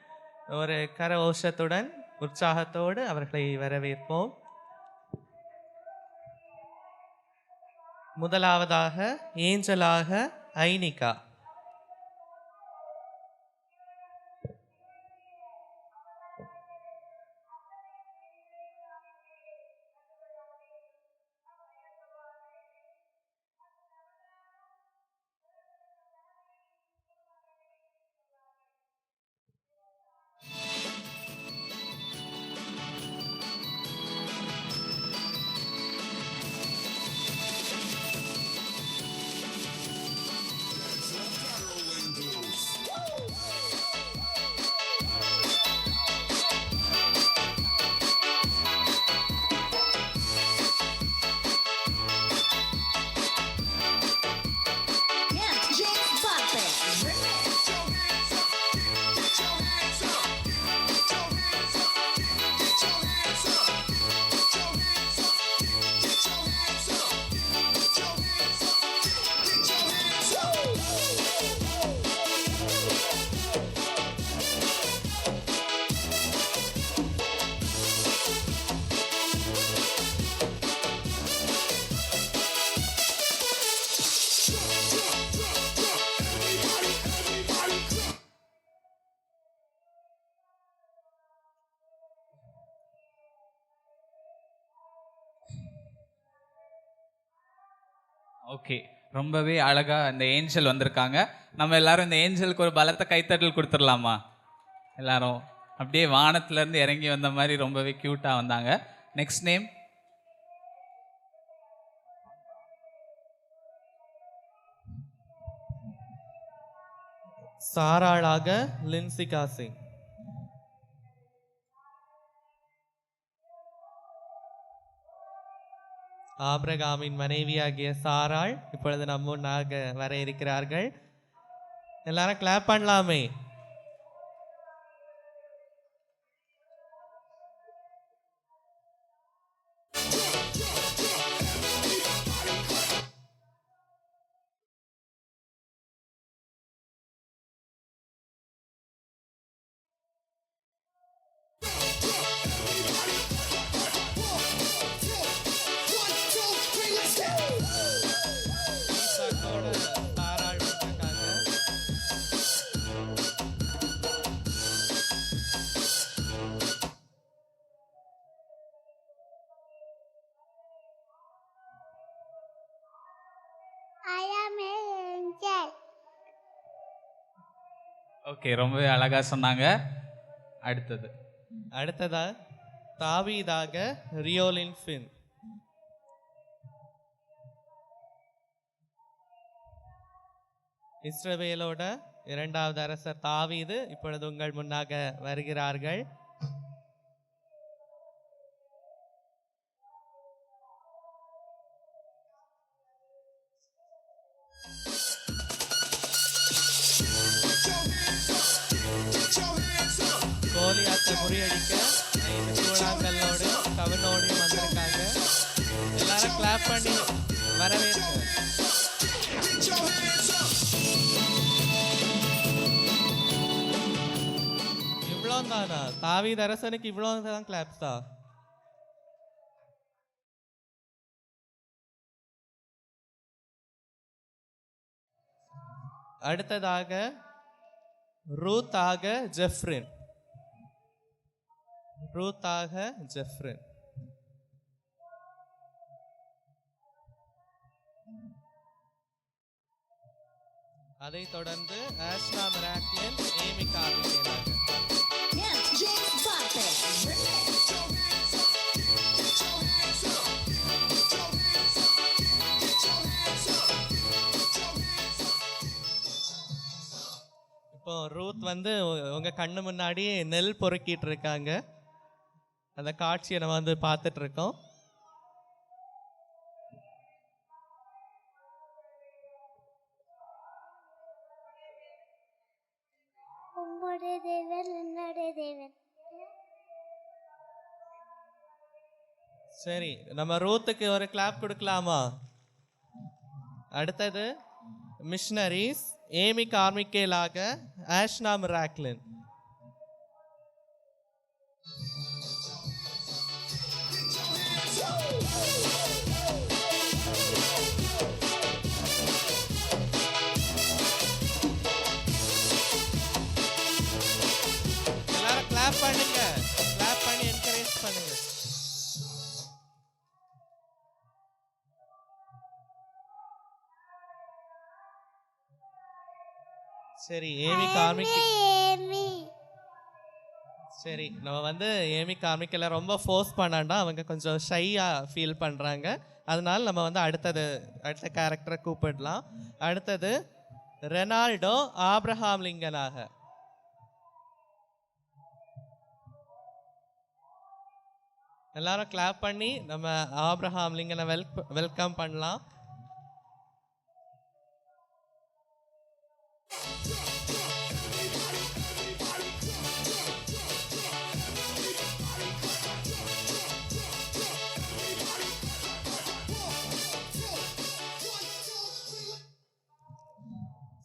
ஒரு கரகோஷத்துடன் உற்சாகத்தோடு அவர்களை வரவேற்போம். முதலாவதாக ஏஞ்சலாக ஐனிகா. ஓகே, ரொம்பவே அழகா இந்த ஏஞ்சல் வந்திருக்காங்க. நம்ம எல்லாரும் இந்த ஏஞ்சலுக்கு ஒரு பலத்த கைத்தட்டல் கொடுத்துடலாமா? எல்லாரும் அப்படியே வானத்துல இருந்து இறங்கி வந்த மாதிரி ரொம்பவே கியூட்டா வந்தாங்க. நெக்ஸ்ட் நேம் சாராளாக லின்சிகா சிங். ஆபிரகாமின் மனைவியாகிய சாராள் இப்பொழுது நம்ம முன்னாக வர இருக்கிறார்கள். எல்லாரும் கிளாப் பண்ணலாமே. சாராள் வந்திருக்காங்க. ஓகே, ரொம்பவே அழகா சொன்னாங்க. அடுத்ததா தாவீதாக ரியோலின் ஃபின். இஸ்ரவேலோட இரண்டாவது அரசர் தாவீது இப்பொழுது உங்கள் முன்னாக வருகிறார்கள். கோலியாத்தை முறியடிக்க 5 கூழாங்கல்லோடு கவனோடையும் வந்திருக்காங்க. எல்லாரும் கிளாப் பண்ணி வரவேற்க. இவ்வளோ தானா? தாவீது அரசனுக்கு இவ்வளோ தான் கிளாப்ஸ் தான். அடுத்ததாக ரூத்தாக ஜெஃப்ரின். ரூத்தாக ஜெஃப்ரின். அதைத் தொடர்ந்து ஆஷ்னா மிராக்லின், ஏமி கார்மிகேலாக. இப்போ ரூத் வந்து உங்க கண்ணு முன்னாடி நெல் பொறுக்கிட்டு இருக்காங்க. அந்த காட்சியை நம்ம வந்து பார்த்துட்டு இருக்கோம். சரி, நம்ம ரூத்துக்கு ஒரு கிளாப் கொடுக்கலாமா? அடுத்தது மிஷனரிஸ், ஏமி கார்மிகேலாக ஆஷ்னா மிராக்லின். எல்லாரும் கிளாப் பண்ணுங்க, கிளாப் பண்ணி என்கரேஜ் பண்ணுங்க. சரி, ஏமி கார்மிக். சரி, நம்ம வந்து ஏமி கார்மிக்கல ரொம்ப ஃபோர்ஸ் பண்ணாண்டா, அவங்க கொஞ்சம் ஷையா ஃபீல் பண்றாங்க. அதனால நம்ம வந்து அடுத்த கேரக்டரை கூப்பிடலாம். அடுத்தது ரெனால்டோ ஆப்ரஹாம் லிங்கனாக. எல்லாரும் கிளாப் பண்ணி நம்ம ஆப்ரஹாம் லிங்கனை வெல்கம் பண்ணலாம்.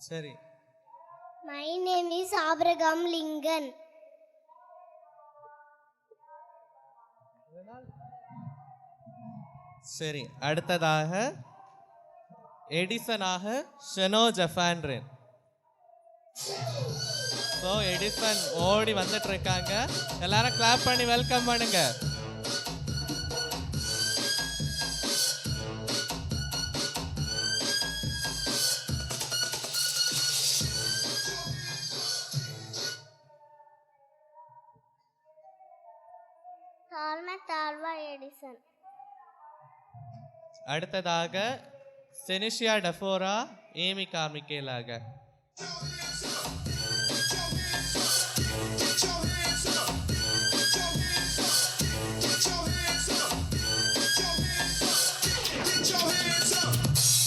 சரி, My name is Abraham Lincoln. சரி, அடுத்ததாக எடிசனாக ஷெனோ ஜஃபான்ரின். ஸோ எடிசன் ஓடி வந்துட்டு இருக்காங்க. எல்லாரும் கிளாப் பண்ணி வெல்கம் பண்ணுங்க. Thomas Alva Edison. அடுத்ததாக செனிஷியா டெஃபோரா ஏமி கார்மிக்கேலாக.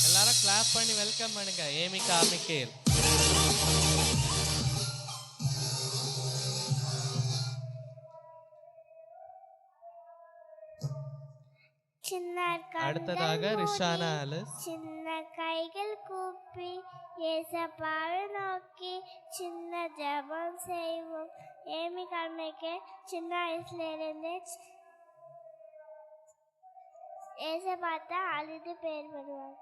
எல்லாரும் கிளாப் பண்ணி வெல்கம் பண்ணுங்க ஏமி கார்மிக்கேல். அடுத்ததாக ரிஷானா ஆலிஸ். சின்ன கைகள் கூப்பி ஏசப்பாவை நோக்கி சின்ன ஜெபம் செய்வோம். ஏமி கார்மிக்கேல் சின்ன வயசுல இருந்து ஏசப்பாத்தா அழுது பேர் பண்ணுவாங்க.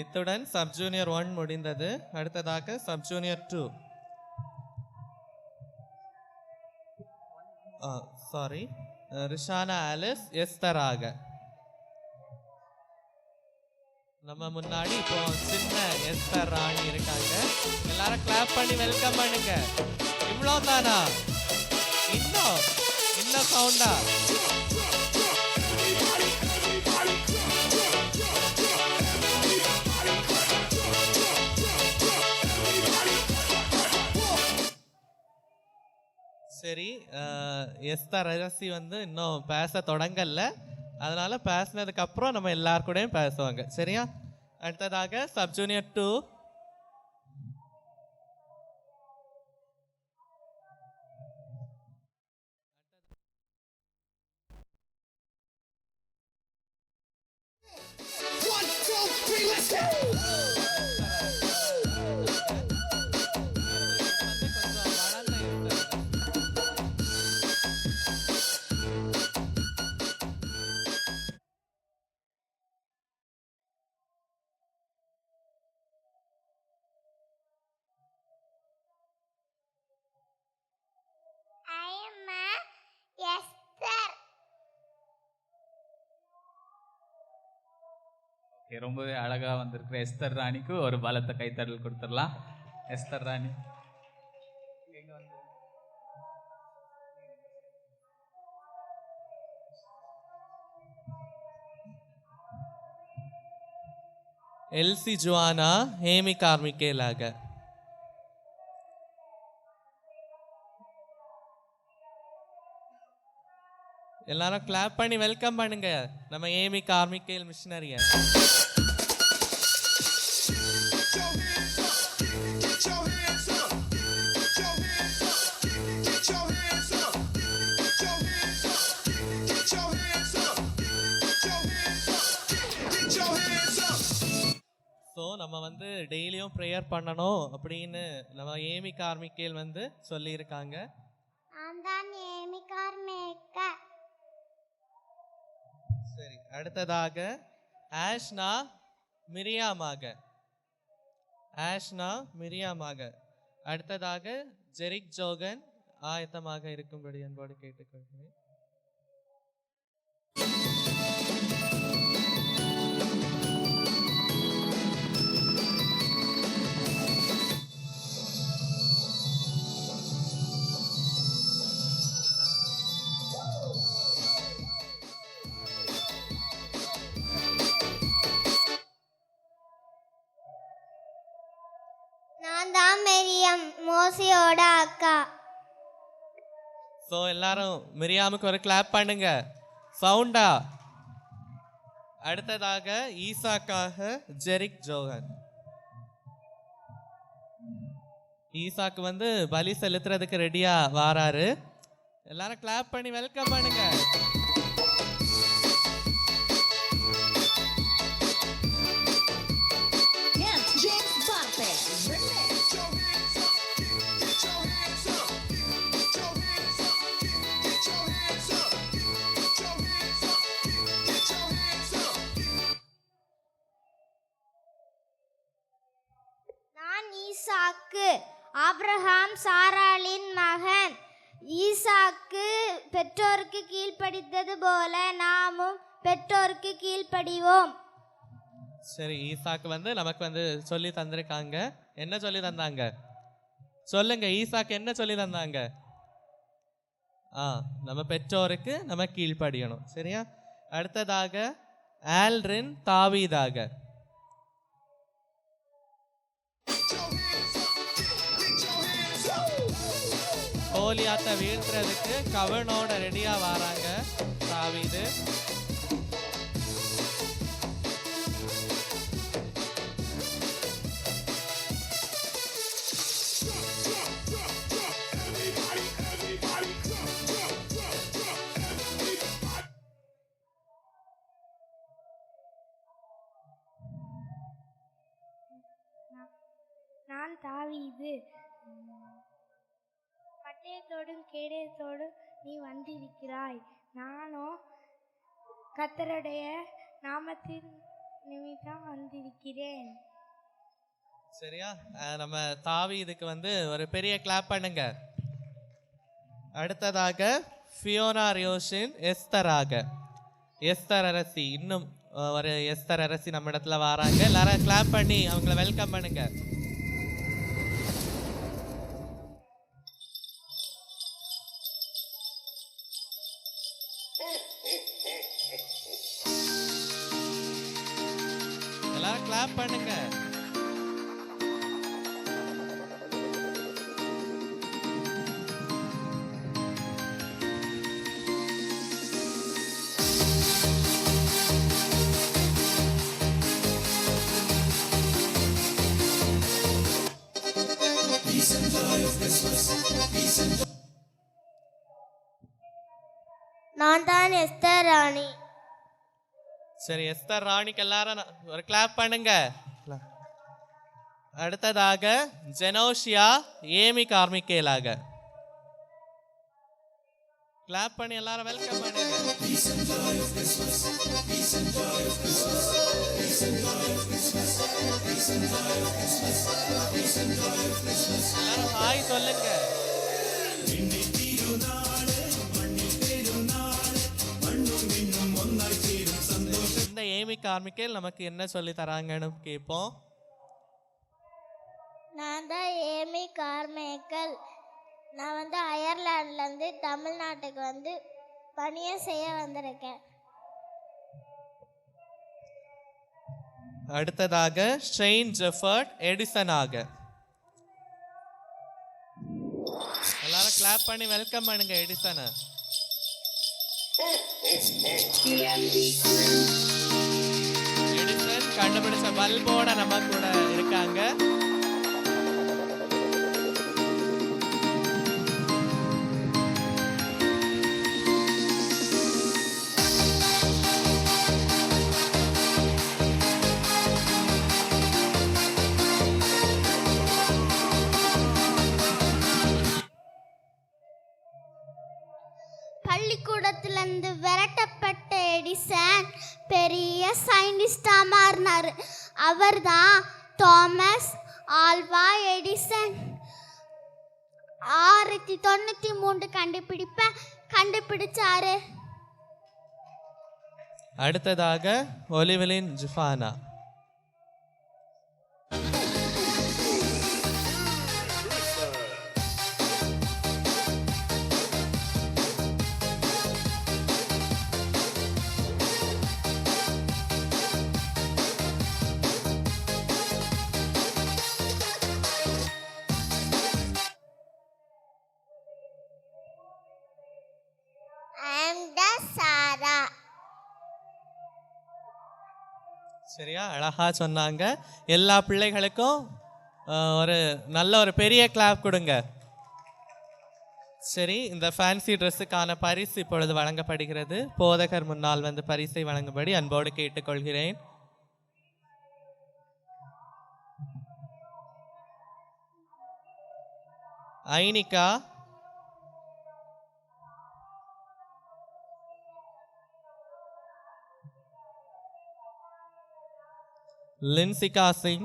இத்துடன் சப் ஜூனியர் 1 முடிந்தது. அடுத்ததாக sub junior 2. Sorry, Rishana Alice எஸ்தராக. நம்ம முன்னாடி இப்போ சின்ன எஸ்தர் ராணி இருக்காங்க. எல்லாரும் கிளாப் பண்ணி வெல்கம் பண்ணுங்க. இவ்வளோ தானா? இன்னும் சவுண்டா? சரி, எஸ்தர் அரசி வந்து இன்னும் பேச தொடங்கல. அதனால பேசினதுக்கு அப்புறம் நம்ம எல்லார் கூடயும் பேசுவாங்க. சரியா? அடுத்ததாக சப் ஜூனியர் 2. ரொம்பவே அழகா வந்திருக்கிற எஸ்தர் ராணிக்கு ஒரு பலத்த கைத்தடல் கொடுத்துடலாம். எஸ்தர் ராணி எல்சி ஜுவானா ஏமி கார்மிக்கேலாக. எல்லாரும் கிளாப் பண்ணி வெல்கம் பண்ணுங்க நம்ம ஏமி கார்மிக்கேல் மிஷனரிய. ஸோ நம்ம வந்து டெய்லியும் ப்ரேயர் பண்ணணும் அப்படின்னு நம்ம ஏமி கார்மிக்கேல் வந்து சொல்லியிருக்காங்க. சரி, அடுத்ததாக ஆஷ்னா மிரியாமாக. அடுத்ததாக ஜெரிக் ஜோகன் ஆயத்தமாக இருக்கும்படி அன்போடு கேட்டுக்கொள்கிறேன். நான் தான் மெரியம், மோசையோட அக்கா. ஸோ எல்லாரும் மிரியாமுக்கு ஒரு கிளாப் பண்ணுங்க சவுண்டா. அடுத்ததாக ஈசாக்காக ஜெரிக் ஜோகன். ஈசாக்கு வந்து பலி செலுத்துறதுக்கு ரெடியா வாராரு. எல்லாரும் கிளாப் பண்ணி வெல்கம் பண்ணுங்க. ஈசாக்கு ஆபிரகாம் சாராளின் மகன். ஈசாக்கு பெற்றோருக்கு கீழ்ப்படித்தது போல நாமும் பெற்றோருக்கு கீழ்ப்படிவோம். சரி, ஈசாக்கு வந்து நமக்கு வந்து சொல்லி தந்திருக்காங்க. என்ன சொல்லி தந்தாங்க சொல்லுங்க? ஈசாக்கு என்ன சொல்லி தந்தாங்க? நம்ம பெற்றோருக்கு நம்ம கீழ்ப்படியணும். சரியா? அடுத்ததாக ஆல்ரின் தாவீதாக. கோலியாத்தை வீழ்த்துறதுக்கு கவனோட ரெடியா வராங்க தாவீது. நான் தாவீது, பட்டயத்தோடும் கேடயத்தோடும் நீ வந்திருக்கிறாய். நானோ கர்த்தருடைய நாமத்தின் நிமித்தம் வந்திருக்கிறேன். சரியா? நம்ம தாவீதுக்கு ஒரு பெரிய கிளாப் பண்ணுங்க. அடுத்ததாக ஃபியோனா ரியோஷின் எஸ்தராக. எஸ்தர் அரசி, இன்னும் ஒரு எஸ்தர் அரசி நம்ம இடத்துல வராங்க. எல்லாரும் கிளாப் பண்ணி அவங்கள வெல்கம் பண்ணுங்க. எல்லாரும் கிளாப் பண்ணுங்க. நான் தான் எஸ்தர் ராணி. சரி, எஸ்தர் ராணிக்கு எல்லாரும் ஒரு கிளாப் பண்ணுங்க. அடுத்ததாக ஜெனோஷியா ஏமி கார்மிகேலாக. கிளாப் பண்ணி எல்லாரும் வெல்கம் பண்ணுங்க. எல்லாரும் ஹாய் சொல்லுங்க. இந்த ஏமி கார்மிகேல் நமக்கு என்ன சொல்லி தராங்கன்னு கேட்போம். நான் தான் ஏமி கார்மேக்கல். நான் அயர்லாண்ட்லேருந்து தமிழ்நாட்டுக்கு பணியை செய்ய வந்திருக்கேன். அடுத்ததாக ஷெயின் ஜெஃபர்ட் எடிசனாக. எல்லாரும் கிளாப் பண்ணி வெல்கம் பண்ணுங்க எடிசனை. எடிசன் கண்டுபிடிச்ச பல்போட நம்ம கூட இருக்காங்க. பள்ளிக்கூடத்திலிருந்து விரட்டப்பட்ட எடிசன் பெரிய சயின்டிஸ்டா மாறினார். அவர் தான் தாமஸ் ஆல்வா எடிசன். 1693 கண்டுபிடிச்சாரு. அடுத்ததாக ஒலிவலின் ஜிஃபானா. சாரா. சரியா? அழகா சொன்னாங்க. எல்லா பிள்ளைகளுக்கும் நல்ல ஒரு பெரிய கிளாப் கொடுங்க. சரி, இந்த ஃபேன்சி ட்ரெஸ்ஸுக்கான பரிசு இப்பொழுது வழங்கப்படுகிறது. போதகர் முன்னால் பரிசை வழங்கும்படி அன்போடு கேட்டுக்கொள்கிறேன். Ainika, Linsika Singh,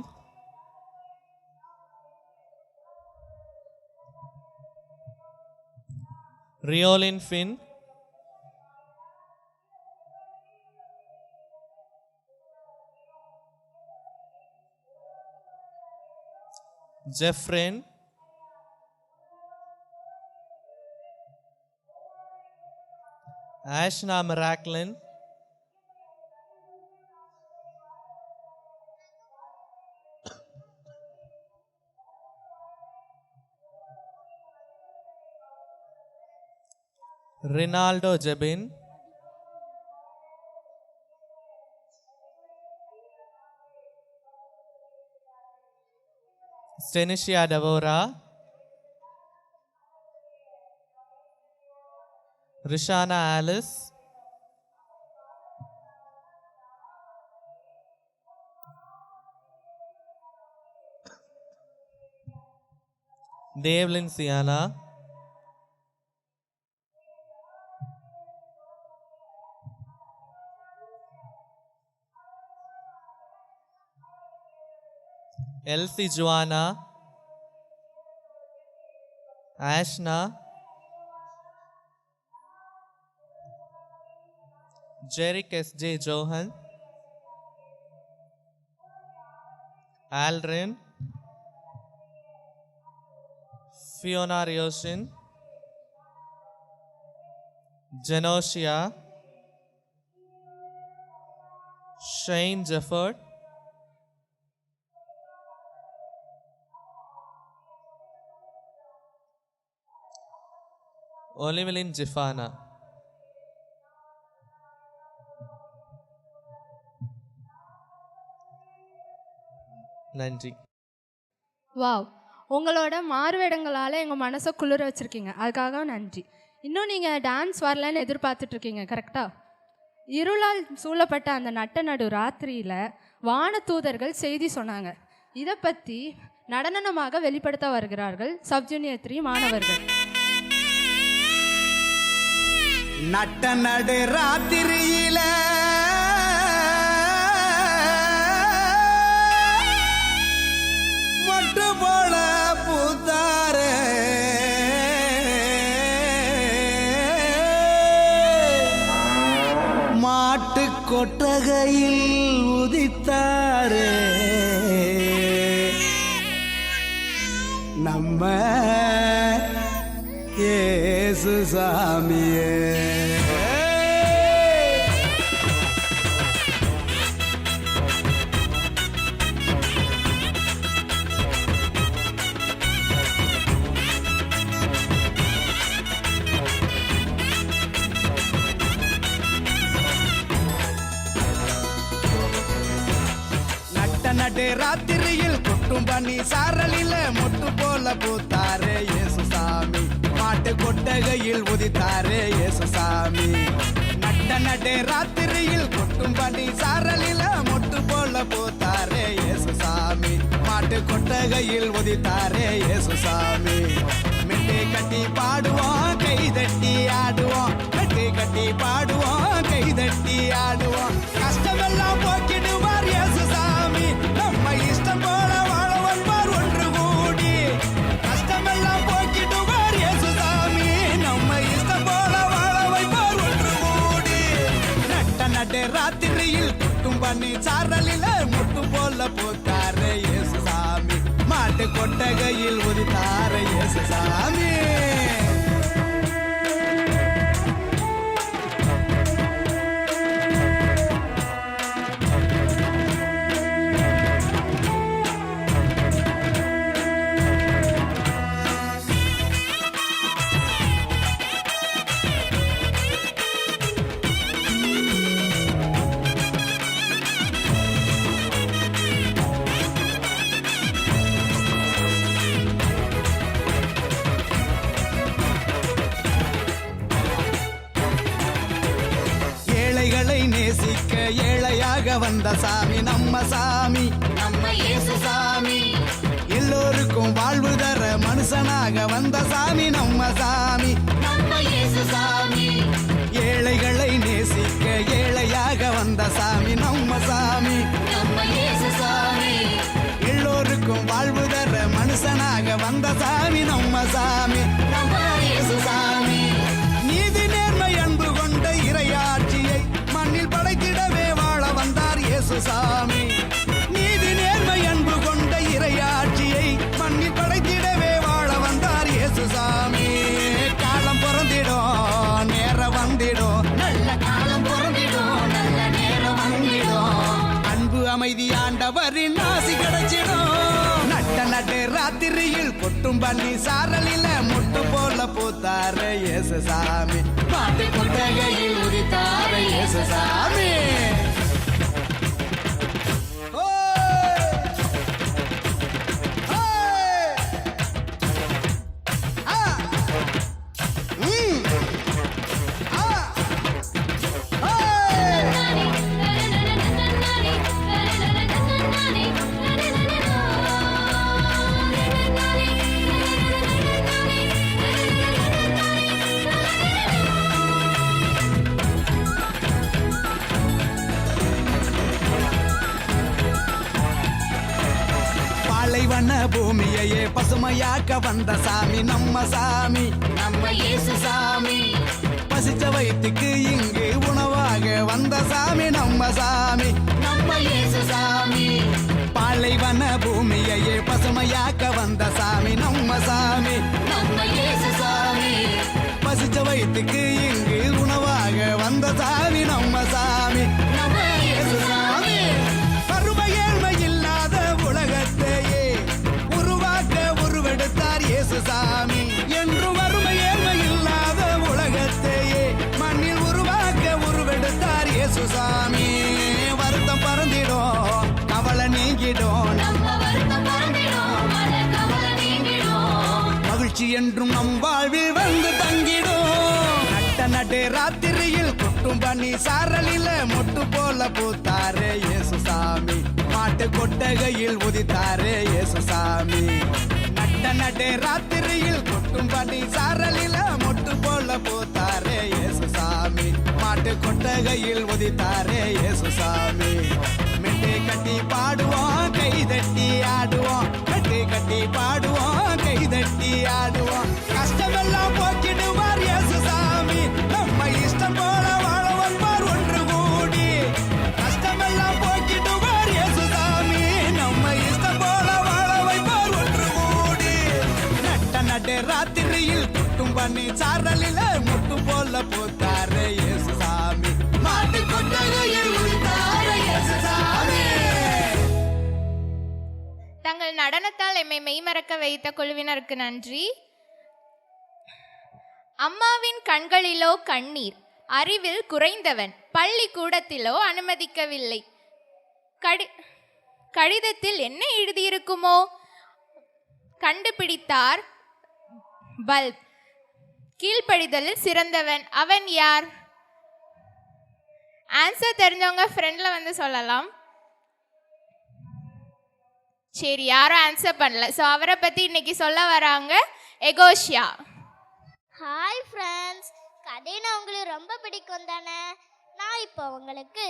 Riolin Fin, Jeffrin, Ashna Miraculin, Rinaldo Jebin, Stenicia Devora, Rishana Alice, Devlin Siana, Elsie Joanna, Ashna, Jerick S.J. Johan, Aldrin, Fiona Ryoshin, Genosia, Shane Jefford, Olivelin Jifana. நன்றி. வாவ், உங்களோட மாறுவேடங்களால் எங்கள் மனசை குளிர வச்சுருக்கீங்க, அதுக்காக நன்றி. இன்னும் நீங்கள் டான்ஸ் வரலன்னு எதிர்பார்த்துட்ருக்கீங்க, கரெக்டாக? இருளால் சூழப்பட்ட அந்த நட்ட நடு ராத்திரியில் வானதூதர்கள் செய்தி சொன்னாங்க. இதை பற்றி நடனமாக வெளிப்படுத்த வருகிறார்கள் சப்ஜூனியர் 3 மாணவர்கள். நட்ட நடு ராத்திரியில மொட்டு போல பூத்தாரே, மாட்டு கொட்டகையில் உதித்தாரே, நம்ம இயேசு சாமியே. நடு ராத்திரியில் கொட்டும் பனி சாரலில மொட்டு போல பூத்தாரே இயேசு சாமி, மாட்டு கொட்டகையில் உதித்தாரே இயேசு சாமி. நடு ராத்திரியில் கொட்டும் பனி சாரலில மொட்டு போல பூத்தாரே இயேசு சாமி, மாட்டு கொட்டகையில் உதித்தாரே இயேசு சாமி. மெட்டை கட்டி பாடுவோம், கை தட்டி ஆடுவோம், மெட்டை கட்டி பாடுவோம், கை தட்டி ஆடுவோம், கஷ்டமெல்லாம் போக்கிடுவார் இயேசு சாமி, நம்ம இஷ்டம் போல வாழ வைப்பார் ஒன்று கூடி, கஷ்டமெல்லாம் போக்கிடுவார் இயேசு சாமி, நம்ம இஷ்டம் போல வாழ வைப்பார் ஒன்று கூடி. நடு ராத்திரியில் கொட்டும் பனி சாரலில முட்டு போல பூத்தாரே இயேசு சாமி, மாட்டு கொட்டகையில் உதித்தாரே இயேசு சாமி. நேசிக்க ஏழையாக வந்த சாமி நம்ம சாமி, நம்ம இயேசு சாமி. எல்லோருக்கும் வாழ்வு தர மனுஷனாக வந்த சாமி நம்ம சாமி, நம்ம இயேசு சாமி. ஏழைகளை நேசிக்க ஏழையாக வந்த சாமி நம்ம சாமி, நம்ம இயேசு சாமி. எல்லோருக்கும் வாழ்வு தர மனுஷனாக வந்த சாமி நம்ம சாமி, நம்ம இயேசு சாமி. நீதி நேர்மை அன்பு கொண்ட இறையாட்சியை மண்ணில் படைத்திடவே வாழ வந்தார் இயேசு சாமி. நீதி நேர்மை அன்பு கொண்ட இறையாட்சியை மண்ணில் படைத்திடவே வாழ வந்தார் இயேசு சாமி. காலம் பிறந்திடும், நேரம் வந்திடும், ஆண்டவரின் ஆசி கிடைச்சிடும். நட்ட நட்டு ராத்திரியில் கொட்டும் பண்ணி சாரலில முட்டு போல பூத்தாரு இயேசுசாமி. மாட்டு கொட்டகையில் உதித்தாரு இயேசுசாமி. பாலைவன பூமியையே பசுமையாக்க வந்த சாமி நம்ம சாமி, நம்ம இயேசுசாமி. பசிச்ச வயிற்றுக்கு இங்கு உணவாக வந்த சாமி நம்ம சாமி, நம்ம இயேசுசாமி. பாலைவன பூமியையே பசுமையாக்க வந்த சாமி நம்ம சாமி, நம்ம இயேசுசாமி. பசிச்ச வயிற்றுக்கு இங்கு உணவாக வந்த சாமி நம்ம சாமி, நம்ம இயேசுசாமி. வறுமை ஏழ்மை இல்லாத உலகத்தையே உருவாக்க உருவெடுத்தார் இயேசுசாமி. என்று வறுமை ஏழ்மை இல்லாத உலகத்தையே மண்ணில் உருவாக்க உருவெடுத்தார் இயேசுசாமி. வருத்தம் பறந்திடும் கவலை நீங்கிடும், மகிழ்ச்சி என்றும் நம் வாழ்வில் வந்து தங்கிடும். நட்ட நடு ராத்திரியில் கொட்டும் பண்ணி சாரலில மொட்டு போல பூத்தாரு இயேசுசாமி. மாட்டு கொட்டகையில் உதித்தாரு இயேசுசாமி. நட்ட நடு ராத்திரியில் கொட்டும் பண்ணி சாரலில மொட்டு போல பூத்தாரு இயேசுசாமி. மாட்டு கொட்டகையில் உதித்தாரு இயேசுசாமி. மெட்டு கட்டி பாடுவோம் கை தட்டி ஆடுவோம், மெட்டு கட்டி பாடுவோம் கை தட்டி ஆடுவோம். கஷ்டமெல்லாம் போக்கிடுவார் இயேசுசாமி. நம்ம இஷ்டம் போல வாழ வந்தார் ஒன்று கூடி. கஷ்டமெல்லாம் போக்கிடுவார் இயேசுசாமி. நம்ம இஷ்டம் போல வாழ வைப்பார் ஒன்று கூடி. நட்ட நடு ராத்திரியில் கொட்டும் பண்ணி சாரலில முட்டு போல பூத்தாரு இயேசுசாமி. மாட்டு கொட்டகையில் உதித்தாரு இயேசுசாமி. தங்கள் நடனத்தால் எம்மை மெய்மறக்க வைத்த குழுவினருக்கு நன்றி. அம்மாவின் கண்களிலோ கண்ணீர், அறிவில் குறைந்தவன், பள்ளிக்கூடத்திலோ அனுமதிக்கவில்லை. கடிதத்தில் என்ன எழுதியிருக்குமோ? கண்டுபிடித்தார் பல்ப். கீழ்ப்படிதலில் சிறந்தவன், அவன் யார்? ஆன்சர் தெரிஞ்சவங்க ஃப்ரெண்ட்ல வந்து சொல்லலாம். சரி, யாரும் ஆன்சர் பண்ணல. ஸோ அவரை பற்றி இன்னைக்கு சொல்ல வராங்க எகோஷியா. ஹாய் ஃப்ரெண்ட்ஸ், கதைனா உங்களுக்கு ரொம்ப பிடிக்கும் தானே? நான் இப்போ உங்களுக்கு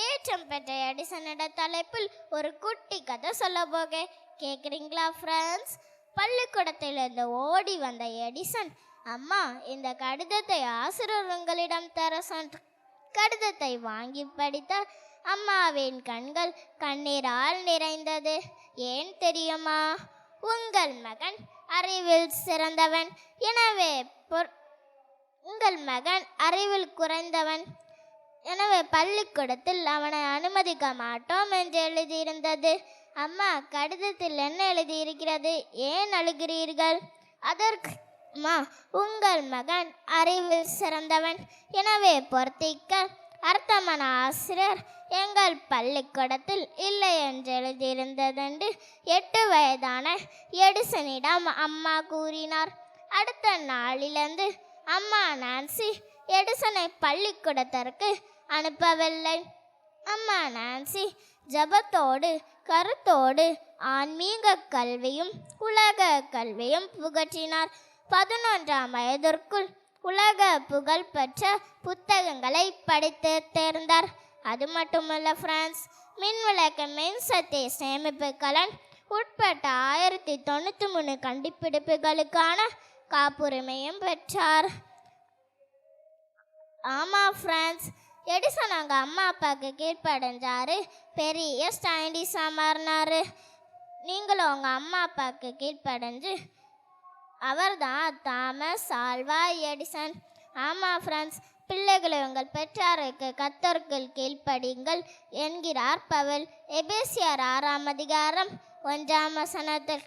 ஏற்றம் பெற்ற எடிசனோட தலைப்பில் ஒரு குட்டி கதை சொல்ல போக கேட்குறீங்களா ஃப்ரெண்ட்ஸ்? பள்ளிக்கூடத்திலிருந்து ஓடி வந்த எடிசன், அம்மா இந்த கடிதத்தை ஆசிரியர் உங்களிடம் தர சொன்ன. கடிதத்தை வாங்கி படித்தார். அம்மாவின் கண்கள் கண்ணீரால் நிறைந்தது. ஏன் தெரியுமா? உங்கள் மகன் அறிவில் சிறந்தவன், எனவே உங்கள் மகன் அறிவில் குறைந்தவன், எனவே பள்ளிக்கூடத்தில் அவனை அனுமதிக்க மாட்டோம் என்று எழுதியிருந்தது. அம்மா, கடிதத்தில் என்ன எழுதியிருக்கிறது? ஏன் அழுகிறீர்கள்? அதற்கு அம்மா, உங்கள் மகன் அறிவில் சிறந்தவன், எனவே பொறுத்திக்க அர்த்தமான ஆசிரியர் எங்கள் பள்ளிக்கூடத்தில் இல்லை என்று எழுதியிருந்ததென்று 8 வயதான எடிசனிடம் அம்மா கூறினார். அடுத்த நாளிலிருந்து அம்மா நான்சி எடிசனை பள்ளிக்கூடத்திற்கு அனுப்பவில்லை. அம்மா நான்சி ஜபத்தோடு கருத்தோடு ஆன்மீக கல்வியும் உலக கல்வியும் புகற்றினார். 11ஆம் வயதிற்குள் உலக புகழ் பெற்ற புத்தகங்களை படித்து தேர்ந்தார். அது மட்டுமல்ல ஃப்ரெண்ட்ஸ், மின்விளக்கு மின்சக்தி சேமிப்பு கலன் உட்பட்ட 1093 கண்டுபிடிப்புகளுக்கான காப்புரிமையும் பெற்றார். ஆமாம் ஃப்ரெண்ட்ஸ், எடிசன் அவங்க அம்மா அப்பாவுக்கு கீழ்ப்படைஞ்சாரு, பெரிய ஸ்டைண்டிஸாக மாறினார். நீங்களும் உங்கள் அம்மா அப்பாவுக்கு கீழ்ப்படைஞ்சு அவர் தான் தாமஸ் ஆல்வா எடிசன். ஆமாம் ஃப்ரெண்ட்ஸ், பிள்ளைகளை உங்கள் பெற்றாருக்கு கர்த்தருக்குள் கீழ்ப்படியுங்கள் என்கிறார் பவுல். எபேசியர் 6ஆம் அதிகாரம் 1ஆம் வசனத்தில்.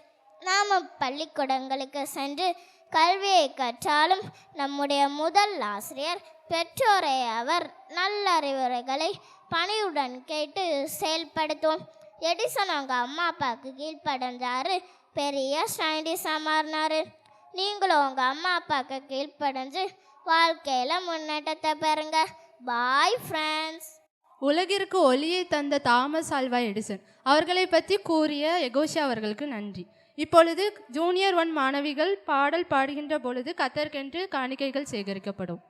நாம் பள்ளிக்கூடங்களுக்கு சென்று கல்வியை கற்றாலும் நம்முடைய முதல் ஆசிரியர் பெற்றோரை அவர் நல்ல அறிவுரைகளை பணியுடன் கேட்டு செயல்படுத்துவோம். எடிசன் அவங்க அம்மா அப்பாவுக்கு கீழ்ப்படைஞ்சாரு, பெரிய சயின்டிஸ்டாக மாறினாரு. நீங்களும் உங்கள் அம்மா அப்பாவுக்கு கீழ்ப்படைஞ்சு வாழ்க்கையில் முன்னேற்றத்தை பெறுங்க. Bye friends. உலகிற்கு ஒளியை தந்த தாமஸ் ஆல்வா எடிசன் அவர்களை பற்றி கூறிய எகோஷியா அவர்களுக்கு நன்றி. இப்பொழுது ஜூனியர் 1 மாணவிகள் பாடல் பாடுகின்ற பொழுது கர்த்தருக்கென்று காணிக்கைகள் சேகரிக்கப்படும்.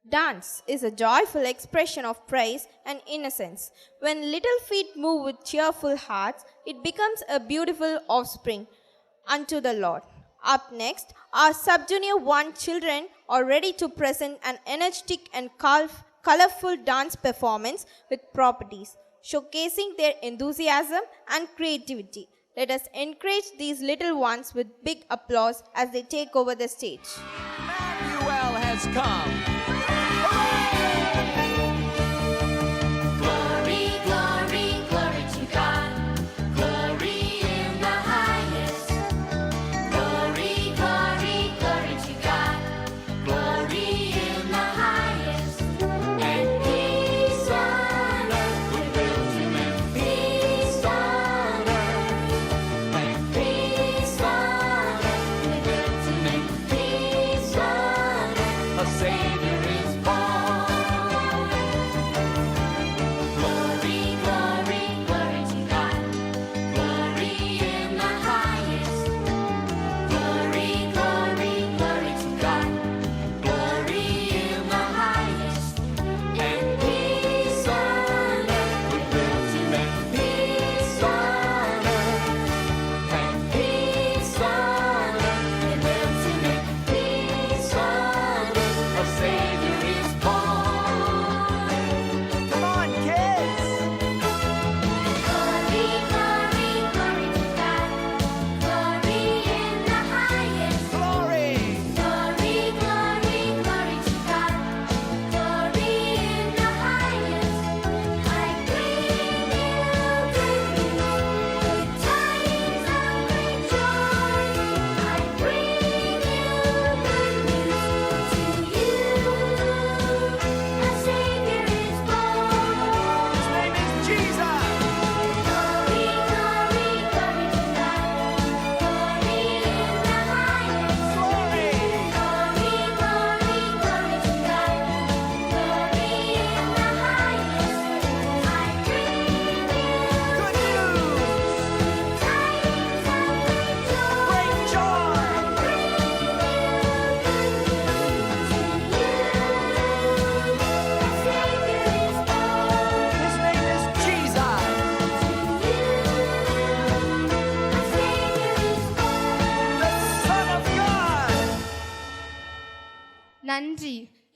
Dance is a joyful expression of praise and innocence. When little feet move with cheerful hearts, it becomes a beautiful offspring unto the Lord. Up next, our Sub-Junior 1 children are ready to present an energetic and colorful dance performance with properties, showcasing their enthusiasm and creativity. Let us encourage these little ones with big applause as they take over the stage. Emmanuel has come. Hooray!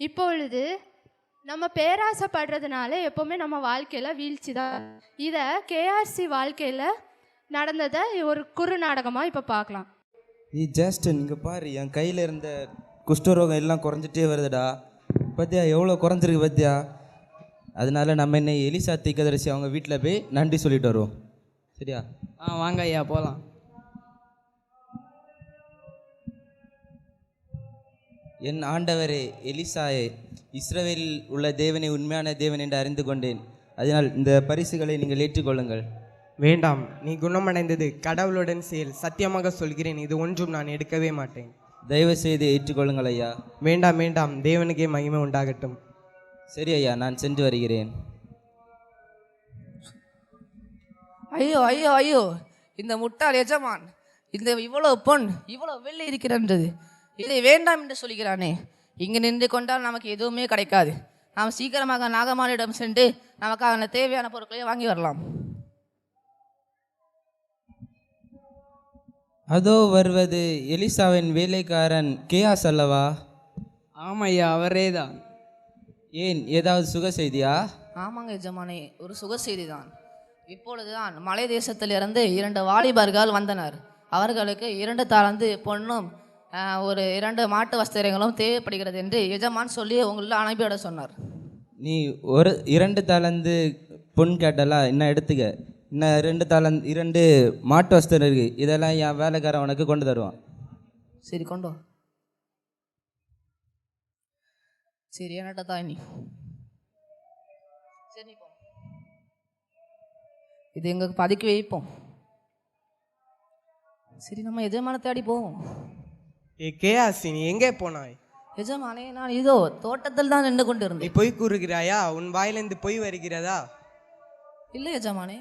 இப்பொழுது நம்ம பேராசைப்படுறதுனால எப்போவுமே நம்ம வாழ்க்கையில் வீழ்ச்சி தான். இதை கேஆர்சி வாழ்க்கையில் நடந்ததை ஒரு குறு நாடகமாக இப்போ பார்க்கலாம். ஜஸ்டின் இங்கே பாரு, என் கையில் இருந்த குஷ்டரோகம் எல்லாம் குறைஞ்சிட்டே வருதுடா. பத்தியா எவ்வளோ குறைஞ்சிருக்கு பத்தியா. அதனால நம்ம இன்னை எலிசா தீர்க்கதரிசி அவங்க வீட்டில் போய் நன்றி சொல்லிட்டு வருவோம். சரியா? வாங்க ஐயா போகலாம். என் ஆண்டவரே எலிசாயே, இஸ்ரவேலில் உள்ள தேவனை உண்மையான தேவன் என்று அறிந்து கொண்டேன். அதனால் இந்த பரிசுகளை நீங்கள் ஏற்றுக்கொள்ளுங்கள். வேண்டாம், நீ குணமடைந்தது கடவுளுடன் செயல். சத்தியமாக சொல்கிறேன், இது ஒன்றும் நான் எடுக்கவே மாட்டேன். தயவு செய்து ஏற்றுக்கொள்ளுங்கள் ஐயா. வேண்டாம் வேண்டாம், தேவனுக்கே மகிமை உண்டாகட்டும். சரி ஐயா, நான் சென்று வருகிறேன். ஐயோ ஐயோ ஐயோ, இந்த முட்டாள் எஜமான் இந்த இவ்வளோ பொன் இவ்வளோ வெள்ளி இருக்கிறன்றது இதை வேண்டாம் என்று சொல்கிறானே. இங்கே நின்று கொண்டால் நமக்கு எதுவுமே கிடைக்காது. நாம் சீக்கிரமாக நாகமானிடம் சென்று நமக்கான தேவையான பொருட்களை வாங்கி வரலாம். அதோ வருவது எலிசாவின் வேலைக்காரன் கேயாஸ் அல்லவா? ஆமையா, அவரே தான். ஏன், ஏதாவது சுக செய்தியா? ஆமாங்க எஜமானே, ஒரு சுக செய்தி தான். இப்பொழுதுதான் மலை தேசத்திலிருந்து 2 வாலிபர்கள் வந்தனர். அவர்களுக்கு 2 தாளந்து பொன்னும் ஒரு 2 மாட்டு வஸ்திரங்களும் தேவைப்படுகிறது என்று எஜமான் சொல்லி உங்களை அனுப்பிவிட சொன்னார். நீ 2 தாளந்து பொன் கேட்டலா? இன்னும் எடுத்துக்க. இன்னும் 2 மாட்டு வஸ்திரம் இருக்கு. இதெல்லாம் என் வேலைக்காரன் உனக்கு கொண்டு தருவான். சரி கொண்டு. சரி என்னட்ட தான் நீ. சரி போ, இது எங்களுக்கு பதுக்கி வைப்போம். சரி நம்ம எஜமான தேடி போவோம். கேஆசி, நீ எங்கே போனாய்? எஜமானே, நான் இதோ தோட்டத்தில் தான் நின்று கொண்டு இருந்தேன். நீ பொய் கூறுகிறாயா? உன் வாயிலிருந்து பொய் வருகிறதா? இல்லை எஜமானே.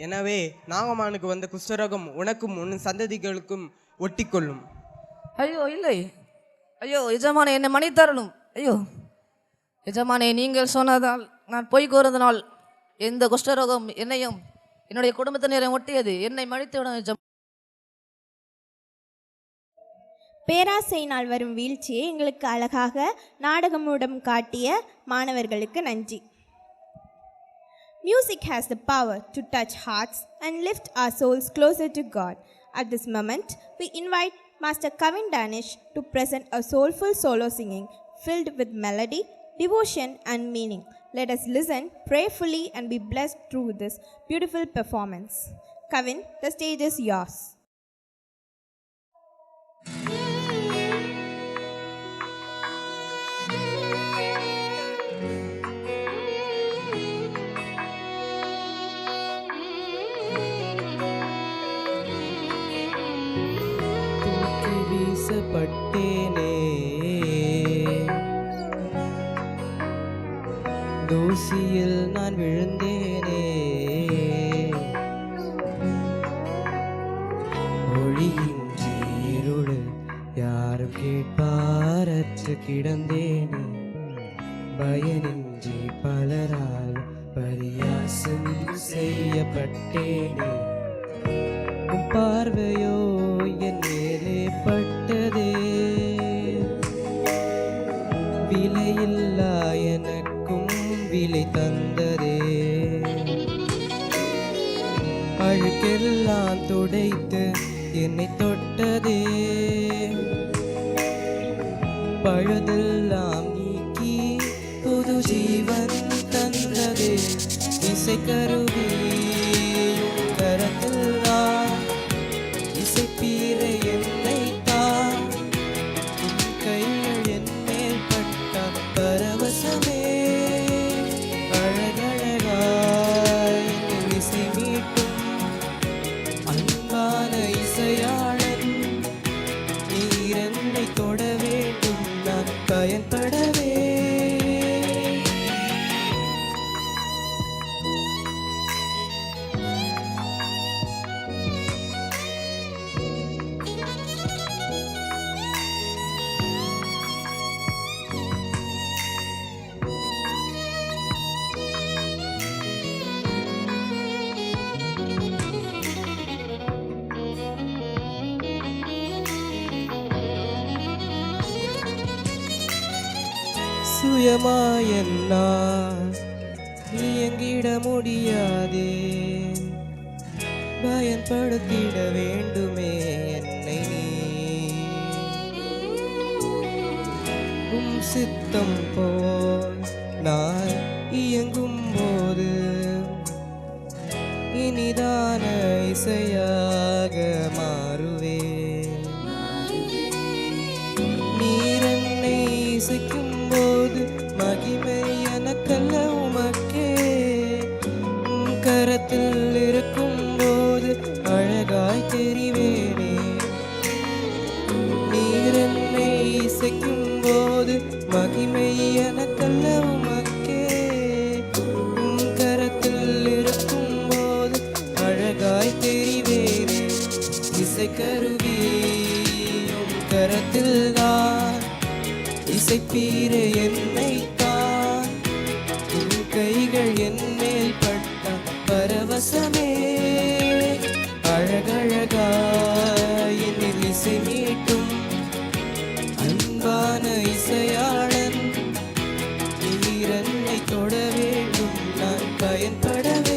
எனவே நாகமானுக்கு வந்த குஷ்டரோகம் உனக்கும் உன் சந்ததிகளுக்கும் ஒட்டிக்கொள்ளும். ஐயோ இல்லை, ஐயோ எஜமானே, என்னை மன்னித்தரணும். ஐயோ எஜமானே, நீங்கள் சொன்னதால் நான் பொய் கூறுவதனால் எந்த குஷ்டரோகம் என்னையும் என்னுடைய குடும்பத்தினரை ஒட்டியது. என்னை மன்னித்துவிடும் எஜமானே. பேராசையினால் வரும் வீழ்ச்சியை எங்களுக்கு அழகாக நாடகமூடம் காட்டிய மாணவர்களுக்கு நன்றி. Music has the power to touch hearts and lift our souls closer to God. At this moment, we invite Master Kavin Danish to present a soulful solo singing filled with melody, devotion and meaning. Let us listen prayerfully and be blessed through this beautiful performance. Kavin, the stage is yours. பட்டேனே, தூசியில் நான் விழுந்தேனே, ஒளியின்றி இருள் யாரும் கேட்பாரற்று கிடந்தேனே, பயனின்றி பலரால் பரியாசம் செய்யப்பட்டேனே, உன் பார்வையோ என் மேலே பட்டதே, விலையில்லா எனக்கும் விலை தந்ததே, அழுக்கெல்லாம் துடைத்து என்னை தொட்டதே, பழுதெல்லாம் நீக்கி புது ஜீவன் தந்ததே, இசைக்கருவி கரத்தில் இசைப்பீரை என்னை தான், கைகள் என் மேல் பட்ட பரவசமே, அழகழகாய் இசை மீட்டும் அன்பான இசையாளன், நீர் என்னை தொட வேண்டும் நான் பயன்படவே. சுயமாயென்னால் இயங்கிட முடியாதே, பயன்படுத்திட வேண்டுமே என்னை நீ. சித்தம் போல் நான் இயங்கும் போது இனிதான இசையாக மாறுவேன். நீர் என்னை இசைக்கும் போது மகிமை எனக்கல்ல உமக்கே, கரத்தில் இருக்கும் போது அழகாய் தெரிவேனே. நீர் என்னை இசைக்கும் போது மகிமை எனக்கல்ல உமக்கே, கரத்தில் இருக்கும் போது அழகாய் தெரிவேனே. இசைக்கருவியும் கரத்தில் தான் இசைப்பீரே என்னைத்தான், கைகள் என் மேல் பட்ட பரவசமே. அழகழகாய் என்னில் இசை மீட்டும் அன்பான இசையாளன், நீர் என்னை தொட வேண்டும் நான் பயன்படவே.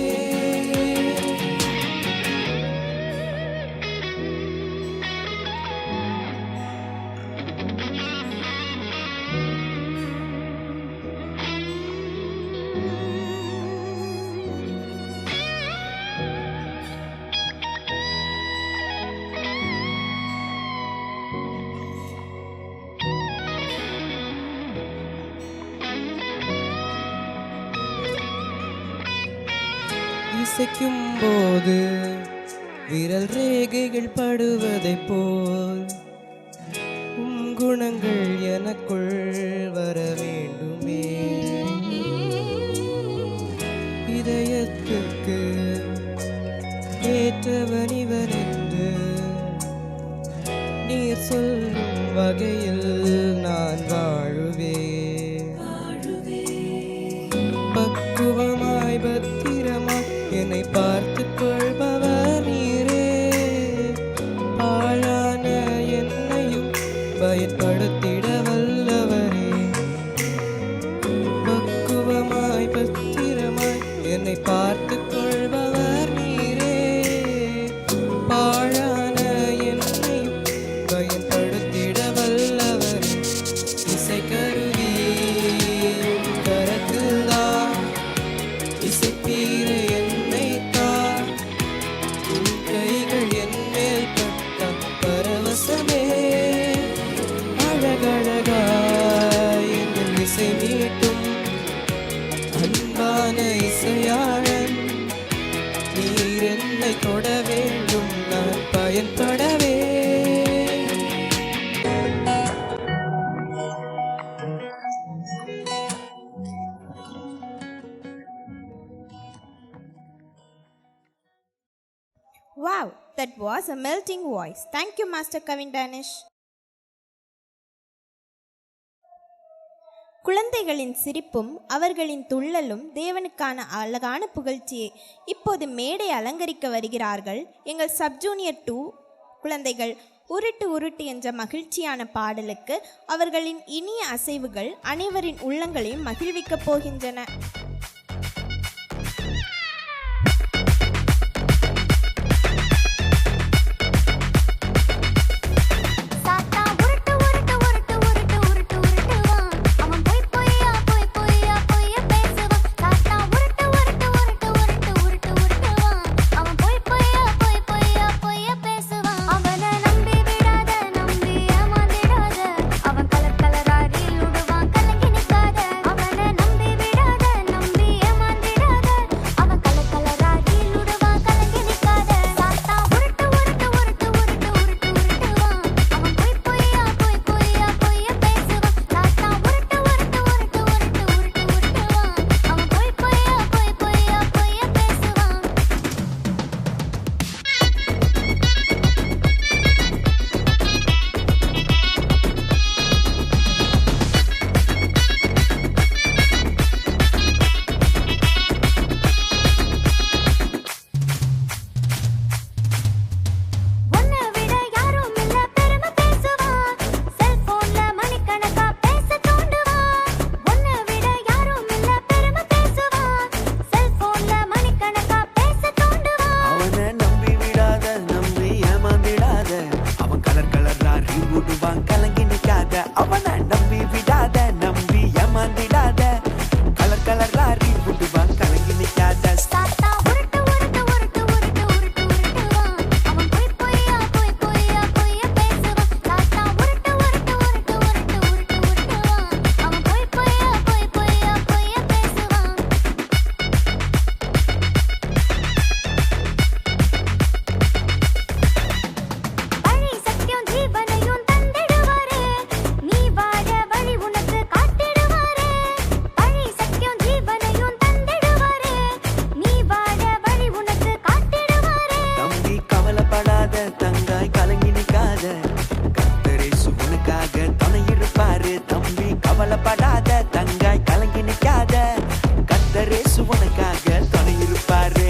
இசைக்கும் போது விரல் ரேகைகள் படுவதைப் போல் உம் குணங்கள் எனக்குள் வர வேண்டுமே. இதயத்துக்கு ஏற்றவன் இவன் என்று நீர் சொல்லும் வகையில் நான் வாழுவேன். பக்குவமாய் பத்திரமாய் என்னை பார்த்துக் கொள்பவர் நீரே, பாழான என்னையும் பயன்படுத்திட வல்லவரே. பக்குவமாய் பத்திரமாய் என்னை பார்த்துக் கொள்பவர் நீரே, பாழான என்னையும் பயன்படுத்திட வல்லவரே. இசைக்கருவி கரத்தில்தான் இசைப்பீரே என்னைத்தான், கைகள் என் மேல் பட்ட பரவசமே. அழகழகாய் என்னில் இசை மீட்டும் அன்பான இசையாளன், நீர் என்னை தொட வேண்டும் நான் பயன்படவே. Wow, that was a melting voice. Thank you, Master Kavin Danish. குழந்தைகளின் சிரிப்பும் அவர்களின் துள்ளலும் தேவனுக்கான அழகான புகழ்ச்சியை. இப்போது மேடை அலங்கரிக்க வருகிறார்கள் எங்கள் சப்ஜூனியர் 2 குழந்தைகள். உருட்டு உருட்டு என்ற மகிழ்ச்சியான பாடலுக்கு அவர்களின் இனிய அசைவுகள் அனைவரின் உள்ளங்களையும் மகிழ்விக்கப் போகின்றன. அவன் கலர் கலராரில் உடுவான் கலங்கி நிற்காத, அவனை நம்பி விடாத. உனக்காக துணை இருப்பாரு.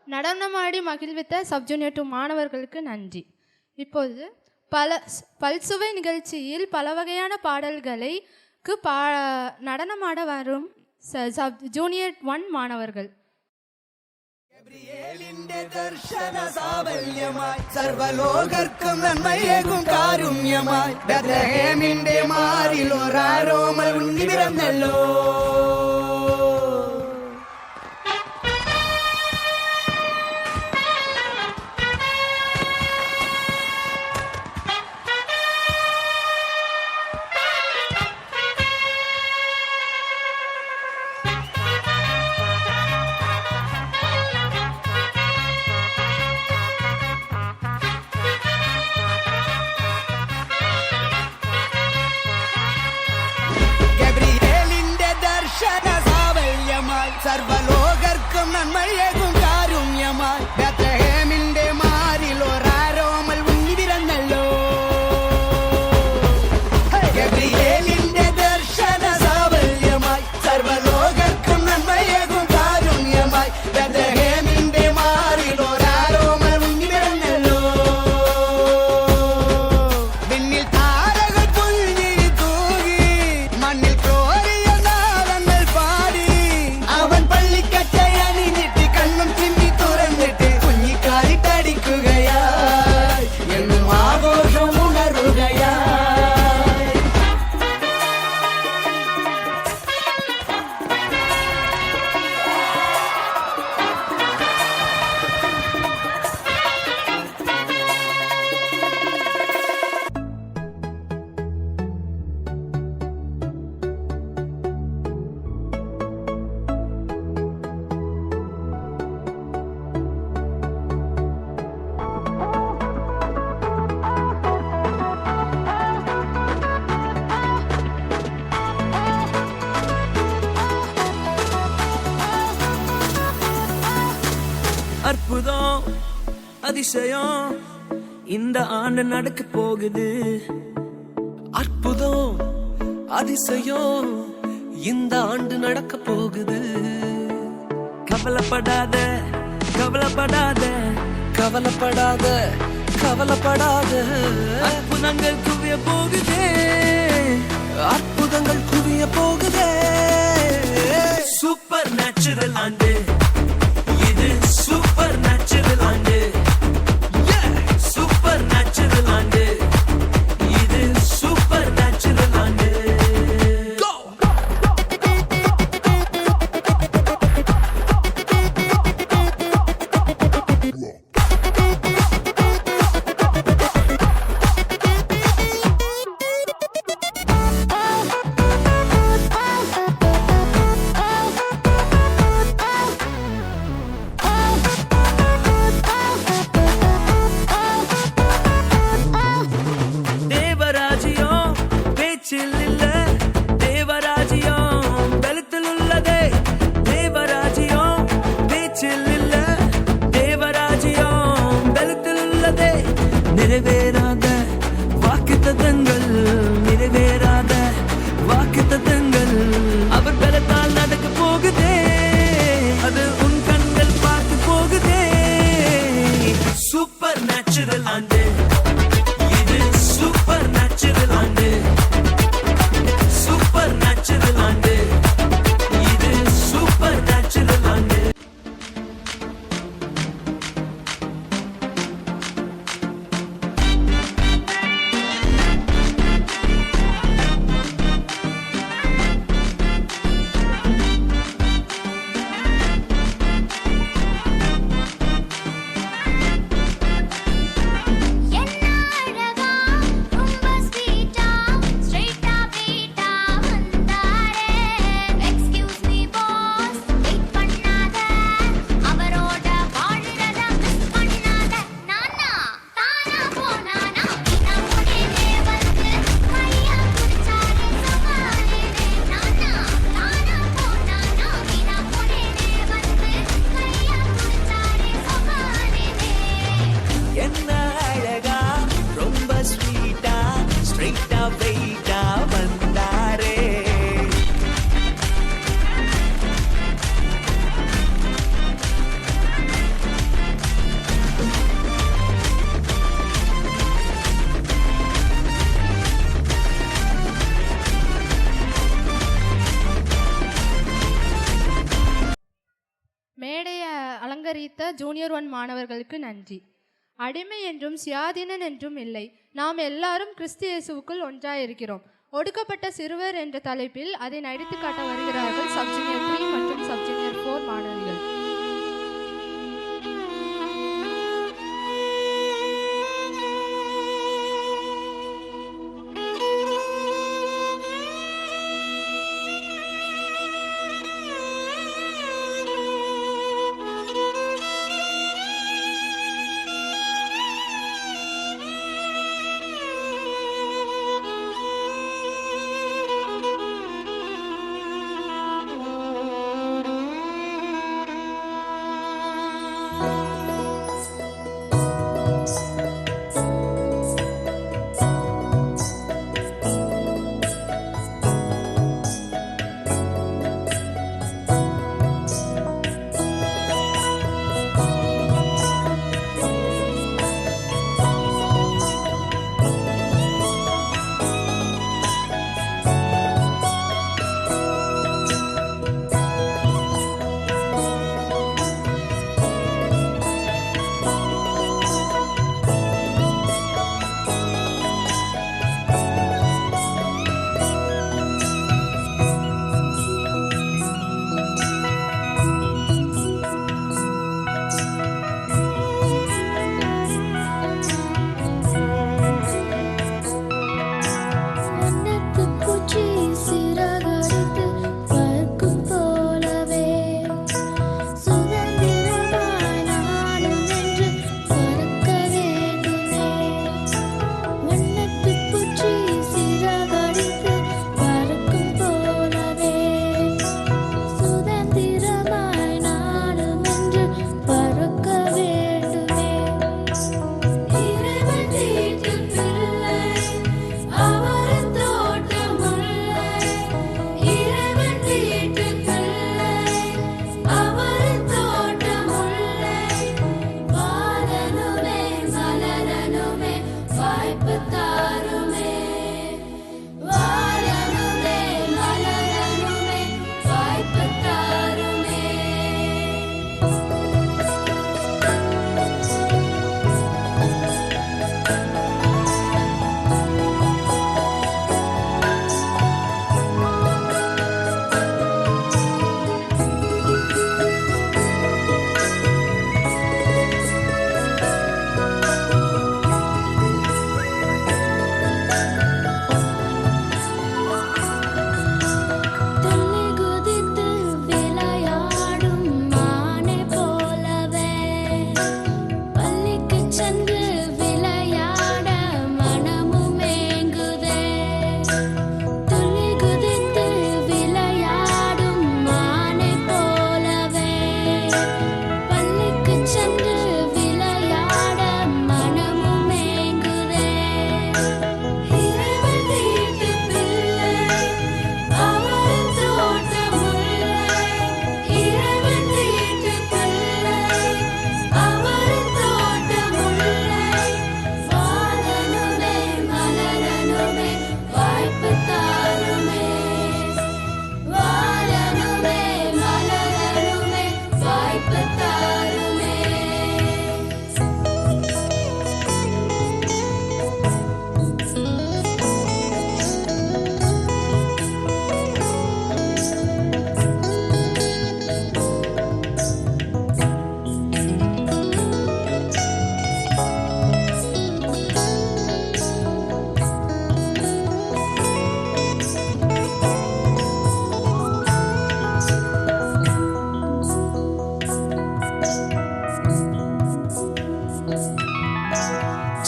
நடனமாடி மகிழ்வித்த சப்ஜூனியர் 2 மாணவர்களுக்கு நன்றி. இப்போது பல்சுவை நிகழ்ச்சியில் பல வகையான பாடல்களுக்கு நடனமாட வரும் ஜூனியர் 1 மாணவர்கள். സർവലോകർക്കും നന്മയേകും കാരുണ്യമായി ബെത്ലഹേമിന്റെ മാറിൽ ഒരാരോമൽ ഉണ്ണി പിറന്നല്ലോ. സർവലോകർക്കും നന്മയേകും കാരുണ്യമായി ബെത്ലഹേമിന്റെ മാറിൽ ഒരാരോമൽ ഉണ്ണി പിറന്നല്ലോ. ഗബ്രിയേലിന്റെ ദർശന സാഫല്യമായി സർവലോകർക്കും നന്മയേകും കാരുണ്യമായി ബെത്ലഹേമിന്റെ മാറിൽ ഒരാരോമൽ ഉണ്ണി പിറന്നല്ലോ. വിണ്ണിൽ താരകൾ പുൽകിരി തൂകി മണ്ണിൽ കോരിയ നാളങ്ങൾ പാടി അവൻ പള്ളിക്കച്ചയണിഞ്ഞിട്ട് കണ്ണും ചിമ്മി തുറന്നിട്ട് കുഞ്ഞിക്കാലിട്ടടിക്കുകയായി എന്നും ആഘോഷം ഉണരുകയായി. அற்புதம் அதிசயம் இந்த ஆண்டு நடக்க போகுது. அற்புதம் அதிசயம் இந்த ஆண்டு நடக்க போகுது. கவலைப்படாத கவலைப்படாத கவலைப்படாத கவலைப்படாத அற்புதங்கள் குவிய போகுதே அற்புதங்கள் குவிய போகுதே. சூப்பர் நேச்சுரல் ஆண்டு இது சூப்பர் நேச்சுரல் ஆண்டு. சூப்பர் நேச்சுரல் ஆண்டு இது சூப்பர் நேச்சுரல் ஆண்டு. சூப்பர் நேச்சுரல் ஆண்டு, இது சூப்பர் நேச்சுரல் ஆண்டு, சூப்பர் நேச்சுரல் ஆண்டு, இது சூப்பர் நேச்சுரல் ஆண்டு. மேடையை அலங்கரித்த ஜூனியர் 1 மாணவர்களுக்கு நன்றி. அடிமை என்றும் சுயாதீனன் என்றும் இல்லை, நாம் எல்லாரும் கிறிஸ்து இயேசுவுக்குள் ஒன்றாயிருக்கிறோம். ஒடுக்கப்பட்ட சிறுவர் என்ற தலைப்பில் அதை நடித்து காட்ட வருகிறார்கள் சப்ஜூனியர் 3 மற்றும் சப்ஜூனியர் 4 மாணவிகள்.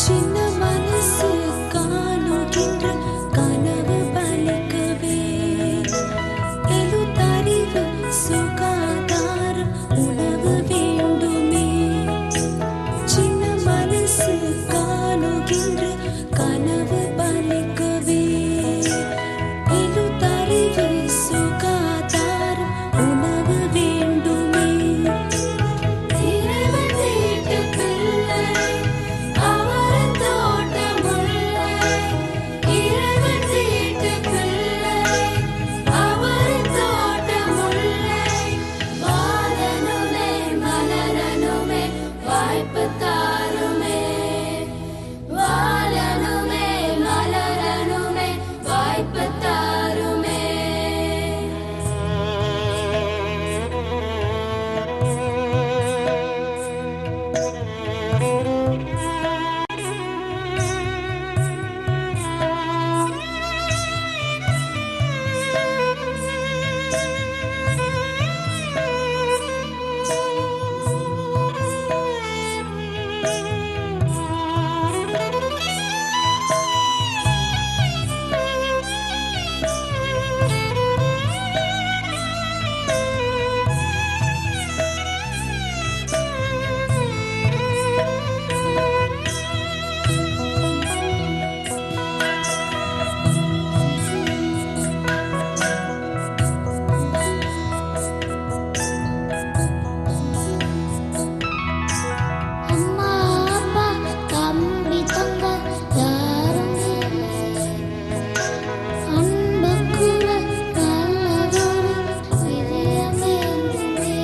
சின்ன மனசு காணுகின்ற கனவு பலிக்கவே எழுத்தறிவு சுகாதாரம் உணவு வேண்டுமே. சின்ன மனசு காணுகின்ற கனவு பலிக்கவே எழுத்தறிவு சுகாதாரம் உணவு வேண்டுமே. இறைவன் வீட்டு பிள்ளை அவர் தோட்டம் முல்லை. இறைவன் வீட்டு பிள்ளை அவர் தோட்டம் முல்லை. வாழனுமே மலரனுமே வாய்ப்பு தாருமே. வாழனுமே மலரனுமே வாய்ப்பு தாருமே. அம்மா அப்பா தம்பி தங்க யாரும் இல்லை. அன்புக்குற நல்லதொரு இதயமேந்துமே.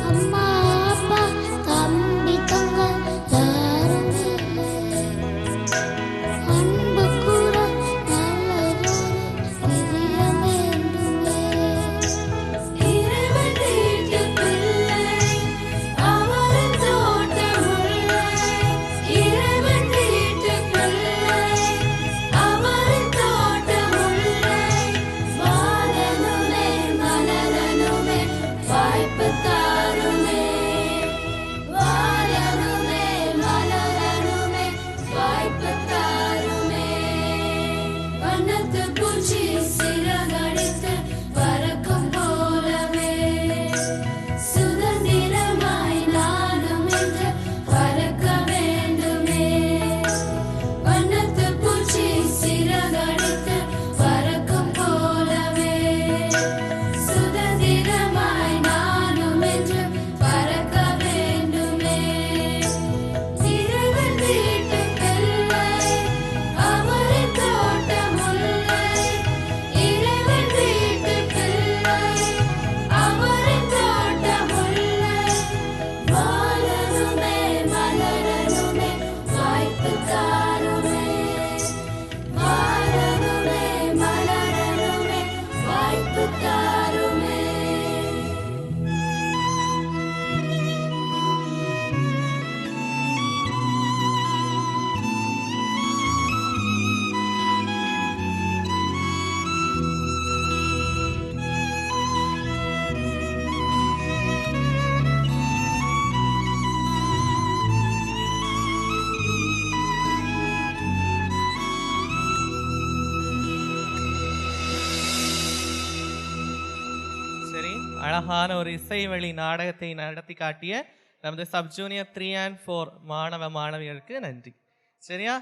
அம்மா அப்பா தம்பி தங்க யாரும் இல்லை. அன்புக்குற நல்லதொரு இதயமேந்துமே. இறைவன் வீட்டு பிள்ளை அவர் தோட்டம் முல்லை. இறைவன் வீட்டு பிள்ளை அவர் தோட்டம் முல்லை. வாழனுமே மலரனுமே வாய்ப்பு தாருமே. வாழனுமே மலரனுமே வாய்ப்பு தாருமே. வண்ணத்து பூச்சி சிறகடித்து பறக்கும் போலவே சுதந்திரமாய் நானும் என்று பறக்க வேண்டுமே. வண்ணத்து பூச்சி சிறகடித்து பறக்கும் போலவே சுதந்திரமாய் நானும் என்று பறக்க வேண்டுமே. இறைவன் வீட்டு பிள்ளை அவர் தோட்டம் முல்லை. இறைவன் வீட்டு பிள்ளை அவர் தோட்டம் முல்லை. வாழனுமே மலரனுமே வாய்ப்பு தாருமே. வாழனுமே மலரனுமே வாய்ப்பு தாருமே. சரி, அழகான ஒரு இசை வழி நாடகத்தை நடத்தி காட்டிய நமது சப் ஜூனியர் 3 and 4 மாணவ மாணவியருக்கு நன்றி. சரியா,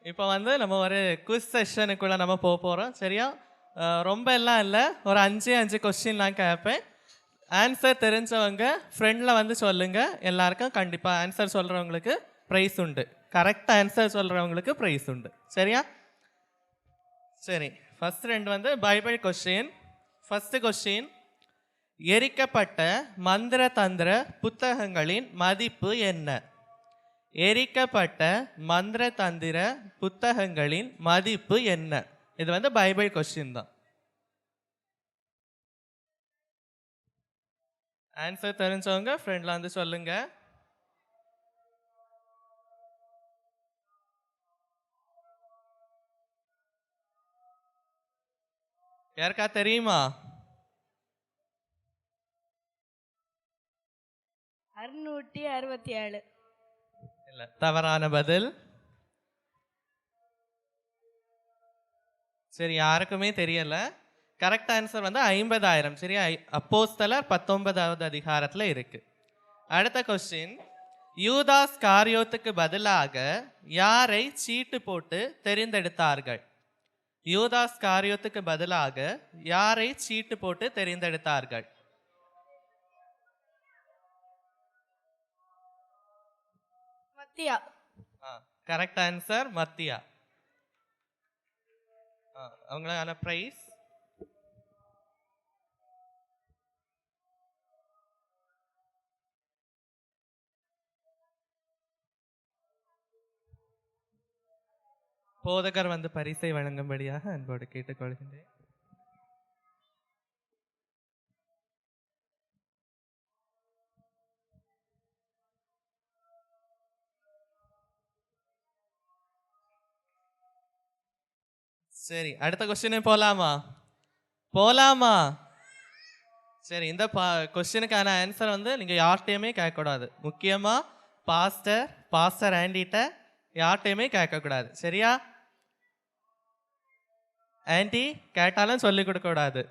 இப்போ வந்து நம்ம ஒரு குவிஸ் செஷனுக்குள்ளே நம்ம போக போகிறோம். சரியா, ரொம்ப எல்லாம் இல்லை, ஒரு 5 கொஸ்டின் நான் கேட்பேன். ஆன்சர் தெரிஞ்சவங்க ஃப்ரெண்டில் வந்து சொல்லுங்கள். எல்லாருக்கும் கண்டிப்பாக ஆன்சர் சொல்கிறவங்களுக்கு ப்ரைஸ் உண்டு. கரெக்டாக ஆன்சர் சொல்கிறவங்களுக்கு ப்ரைஸ் உண்டு. சரியா, சரி, ஃபஸ்ட் 2 வந்து பைபிள் கொஸ்டின். ஃபஸ்ட்டு கொஸ்டின், எரிக்கப்பட்ட மந்திர தந்திர புத்தகங்களின் மதிப்பு என்ன? எரிக்கப்பட்ட மந்திர தந்திர புத்தகங்களின் மதிப்பு என்ன? இது வந்து பைபிள் கொஸ்டின் தான். ஆன்சர் தெரிஞ்சவங்க ஃப்ரெண்டில் வந்து சொல்லுங்க. யாருக்கா தெரியுமா? 667. இல்லை, தவறான பதில். சரி, யாருக்குமே தெரியல. கரெக்ட் ஆன்சர் வந்து 50,000. சரியா? அப்போஸ்தலர் 19வது அதிகாரத்தில் இருக்கு. அடுத்த கொஸ்டின், யூதாஸ் காரியோத்துக்கு பதிலாக யாரை சீட்டு போட்டு தெரிந்தெடுத்தார்கள்? யூதாஸ் காரியோத்துக்கு பதிலாக யாரை சீட்டு போட்டு தெரிந்தெடுத்தார்கள்? மத்தியா. Correct answer மத்தியா. அவங்களுக்கான பிரைஸ். போதகர் வந்து பரிசை வழங்கும்படியாக அன்போடு கேட்டுக்கொள்கின்றேன். சரி, அடுத்த கொஸ்டினே போலாமா? சரி, இந்த கொஸ்டினுக்கான ஆன்சர் வந்து நீங்கள் யார்கிட்டையுமே கேட்கக்கூடாது. முக்கியமாக பாஸ்டர் ஆண்டிகிட்ட யார்கிட்டையுமே கேட்கக்கூடாது. சரியா? ஆண்டி கேட்டாலும் சொல்லிக் கொடுக்கக்கூடாது.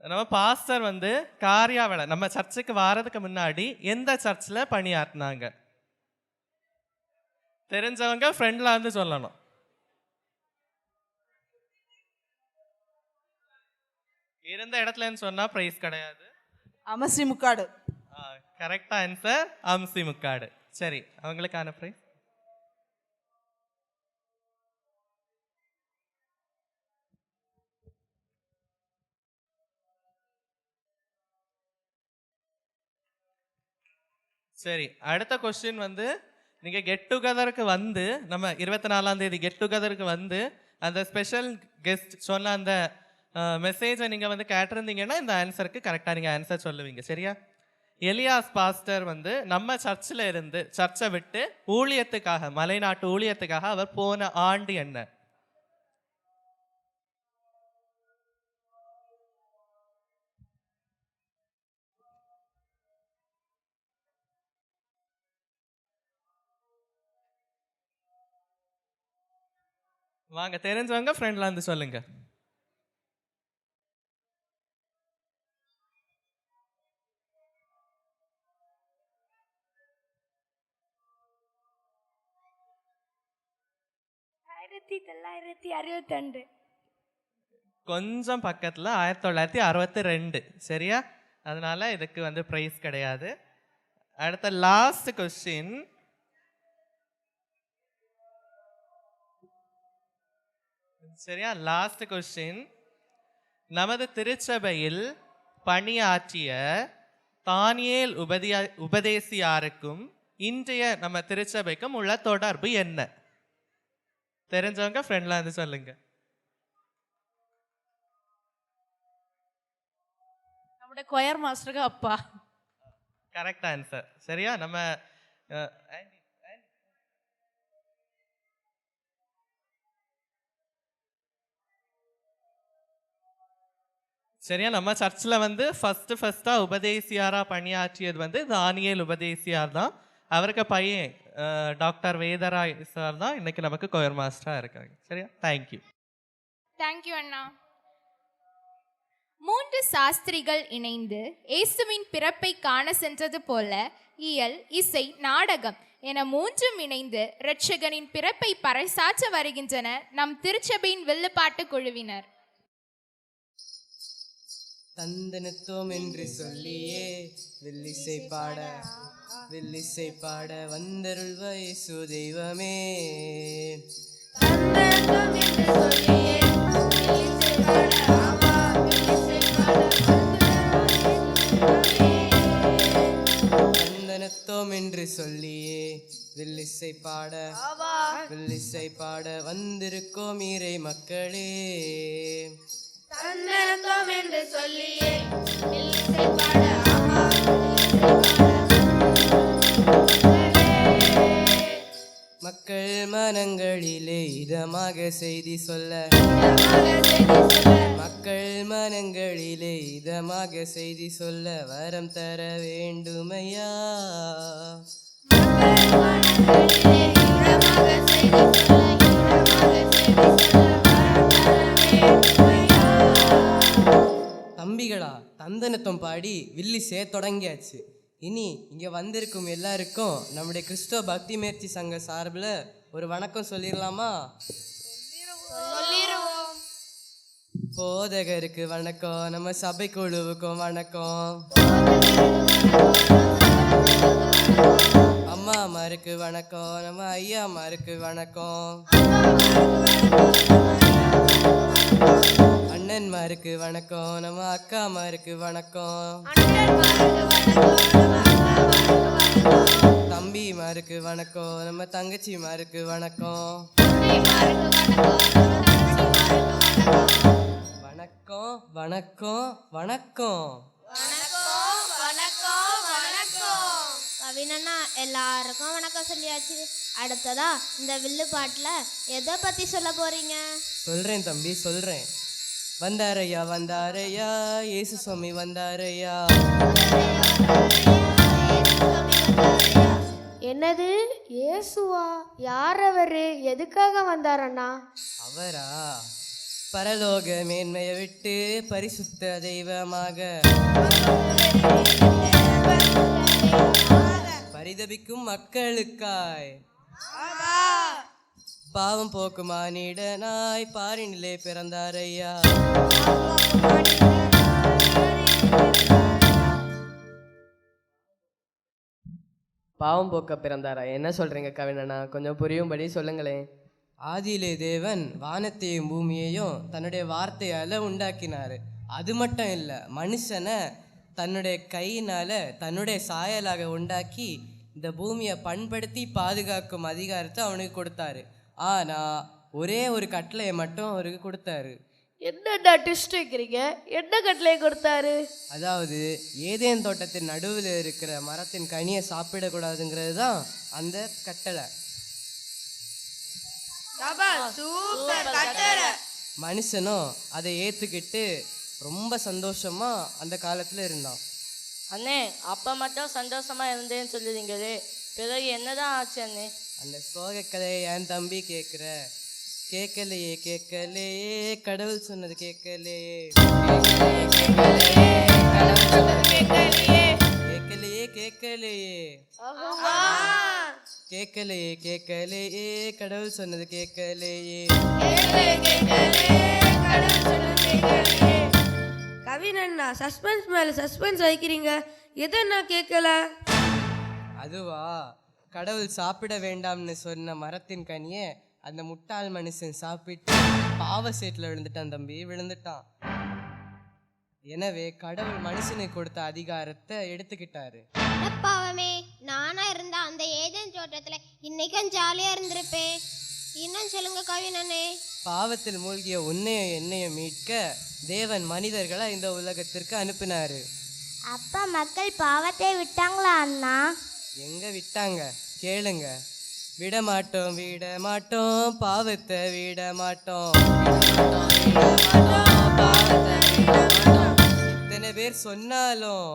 நம்ம பாஸ்டர் வந்து காரியாவளை நம்ம சர்ச்சுக்கு வாரதுக்கு முன்னாடி எந்த சர்ச்சில் பணியாற்றினாங்க? தெரிஞ்சவங்க ஃப்ரெண்டில் வந்து சொல்லணும். இருந்த இடத்துலன்னு சொன்னா பிரைஸ் கிடையாது. அமசி முக்காடு. கரெக்ட் ஆன்சர் அம்சி முக்காடு. சரி, அவங்களுக்கான பிரைஸ். சரி, அடுத்த கொஸ்டின் வந்து நீங்கள் கெட் டுகெதருக்கு வந்து நம்ம 24ஆம் தேதி கெட் டுகெதருக்கு வந்து அந்த ஸ்பெஷல் கெஸ்ட் சொன்ன அந்த மெசேஜை நீங்கள் வந்து கேட்டிருந்தீங்கன்னா இந்த ஆன்சருக்கு கரெக்டாக நீங்கள் ஆன்சர் சொல்லுவீங்க. சரியா? எலியாஸ் பாஸ்டர் வந்து நம்ம சர்ச்சில் இருந்து சர்ச்சை விட்டு ஊழியத்துக்காக, மலைநாட்டு ஊழியத்துக்காக அவர் போன ஆண்டு என்ன? வாங்க, தெரிஞ்சவங்க ஃப்ரெண்ட்ல இருந்து சொல்லுங்க. கொஞ்சம் பக்கத்தில் 1962. சரியா? அதனால இதுக்கு வந்து பிரைஸ் கிடையாது. அடுத்த லாஸ்ட் கொஸ்டின், சரியா? லாஸ்ட் கொஸ்டின், நமது திருச்சபையில் பணியாற்றிய தானியேல் உபதேசியாருக்கும் இன்றைய நம்ம திருச்சபைக்கும் உள்ள தொடர்பு என்ன? தெரிஞ்சவங்க ஃப்ரெண்ட்ல இருந்து சொல்லுங்க. நம்முடைய கொயர் மாஸ்டருக்கு அப்பா. Correct answer. சரியா? நம்ம சரியா, நம்ம சர்ச்சில் வந்து ஃபஸ்ட்டாக உபதேசியாராக பணியாற்றியது வந்து தானியேல் உபதேசியார் தான். அவருக்கு பையன் டாக்டர் வேதராய் சார் தான் இன்னைக்கு நமக்கு கொயர் மாஸ்டராக இருக்காங்க. சரியா? தேங்க்யூ. தேங்க்யூ அண்ணா. 3 சாஸ்திரிகள் இணைந்து இயேசுவின் பிறப்பை காண சென்றது போல இயல், இசை, நாடகம் என 3ம் இணைந்து இரட்சகனின் பிறப்பை பறைசாற்ற வருகின்றன நம் திருச்சபையின் வில்லுப்பாட்டு குழுவினர். தந்தனத்தோம் என்று சொல்லியே வில்லிசை பாட வந்தருள்வ இயேசு தெய்வமே. தந்தனத்தோம் என்று சொல்லியே வில்லிசை பாட வந்திருக்கோம் இறை மக்களே. தந்தனத்தோம் என்று சொல்லியே மக்கள் மனங்களிலே இதமாக செய்தி சொல்ல, மக்கள் மனங்களிலே இதமாக செய்தி சொல்ல வரம் தர வேண்டுமையா. தம்பிகளா, தந்தனத்தம் பாடி வில்லி தொடங்கியாச்சு. இனி இங்கே வந்திருக்கும் எல்லாருக்கும் நம்முடைய கிறிஸ்தவ பக்தி முயற்சி சங்க சார்பில் ஒரு வணக்கம் சொல்லிடலாமா? போதகருக்கு வணக்கம், நம்ம சபை குழுவுக்கும் வணக்கம், அம்மா அம்மாருக்கு வணக்கம், நம்ம ஐயா அம்மாருக்கு வணக்கம், அண்ணன்மாருக்கு வணக்கம், நம்ம அக்கா அம்மாருக்கு வணக்கம், தம்பிமாருக்கு வணக்கம், நம்ம தங்கச்சிமாருக்கு வணக்கம், வணக்கம் வணக்கம் வணக்கம். கவினண்ணா எல்லாருக்கும் வணக்கம் சொல்லியாச்சு. அடுத்ததா இந்த வில்லு பாட்டில் எதை பற்றி சொல்ல போறீங்க? சொல்கிறேன் தம்பி, சொல்கிறேன். வந்தாரையா வந்தாரையா இயேசு சுவாமி வந்தாரையா. என்னது இயேசுவா? யார் அவரு? எதுக்காக வந்தாரண்ணா? அவரா? பரலோக மேன்மையை விட்டு பரிசுத்த தெய்வமாக பரிதபிக்கும் மக்களுக்காய் பாவம் போக்கு மானிடனாய் பாரினிலே பிறந்தாரையா. பாவம் போக்க பிறந்தாரா? என்ன சொல்றீங்க கவினண்ணா? கொஞ்சம் புரியும்படி சொல்லுங்களேன். ஆதியிலே தேவன் வானத்தையும் பூமியையும் தன்னுடைய வார்த்தையால் உண்டாக்கினார். அது மட்டும் இல்லை, மனுஷனை தன்னுடைய கையினால் தன்னுடைய சாயலாக உண்டாக்கி இந்த பூமியை பண்படுத்தி பாதுகாக்கும் அதிகாரத்தை அவனுக்கு கொடுத்தாரு. ஆனால் ஒரே ஒரு கட்டளையை மட்டும் அவருக்கு கொடுத்தாரு. என்னடா ட்விஸ்ட் வைக்கிறீங்க? என்ன கட்டளை கொடுத்தாரு? அதாவது ஏதேன் தோட்டத்தின் நடுவில் இருக்கிற மரத்தின் கனியை சாப்பிடக்கூடாதுங்கிறது தான் அந்த கட்டளை. மனுஷனும் அதை ஏற்றுக்கிட்டு ரொம்ப சந்தோஷமா அந்த காலத்தில் இருந்தான். அண்ணே, அப்போ மட்டும் சந்தோஷமா இருந்தேன்னு சொல்லுறீங்களே, பிறகு என்னதான் ஆச்சு அண்ணே? அந்த சோக கதையை என் தம்பி கேட்குற? கேட்கலையே கேட்கலையே, கடவுள் சொன்னது கேட்கலையே, கேட்கலையே கேட்கலையே, கேட்கலையே கேட்கலையே, கடவுள் சொன்னது கேட்கலையே. கவினண்ணா, சஸ்பென்ஸ் மேல சஸ்பென்ஸ் வைக்கிறீங்க. எதனா கேட்கல? அதுவா, கடவுள் சாப்பிட வேண்டாம்னு சொன்ன மரத்தின் கனியை அந்த முட்டாள் மனுஷன் சாப்பிட்டு பாவ சேட்டில் விழுந்துட்டான் தம்பி, விழுந்துட்டான். எனவே கடவுள் மனுஷனுக்கு கொடுத்த அதிகாரத்தை எடுத்துக்கிட்டாரு. பாவமே, நானா இருந்தா அந்த ஏதேன் தோட்டத்துல இன்னைக்கும் ஜாலியா இருந்திருப்பேன். இன்னும் சொல்லுங்க கவினண்ணே. பாவத்தில் மூழ்கிய உன்னையும் என்னையும் மீட்க தேவன் மனிதர்களை இந்த உலகத்திற்கு அனுப்பினாரு. அப்பா, மக்கள் பாவத்தை விட்டாங்களா அண்ணா? எங்க விட்டாங்க கேளுங்க. விட மாட்டோம் விட மாட்டோம், பாவத்தை விட மாட்டோம். எத்தனை பேர் சொன்னாலும்,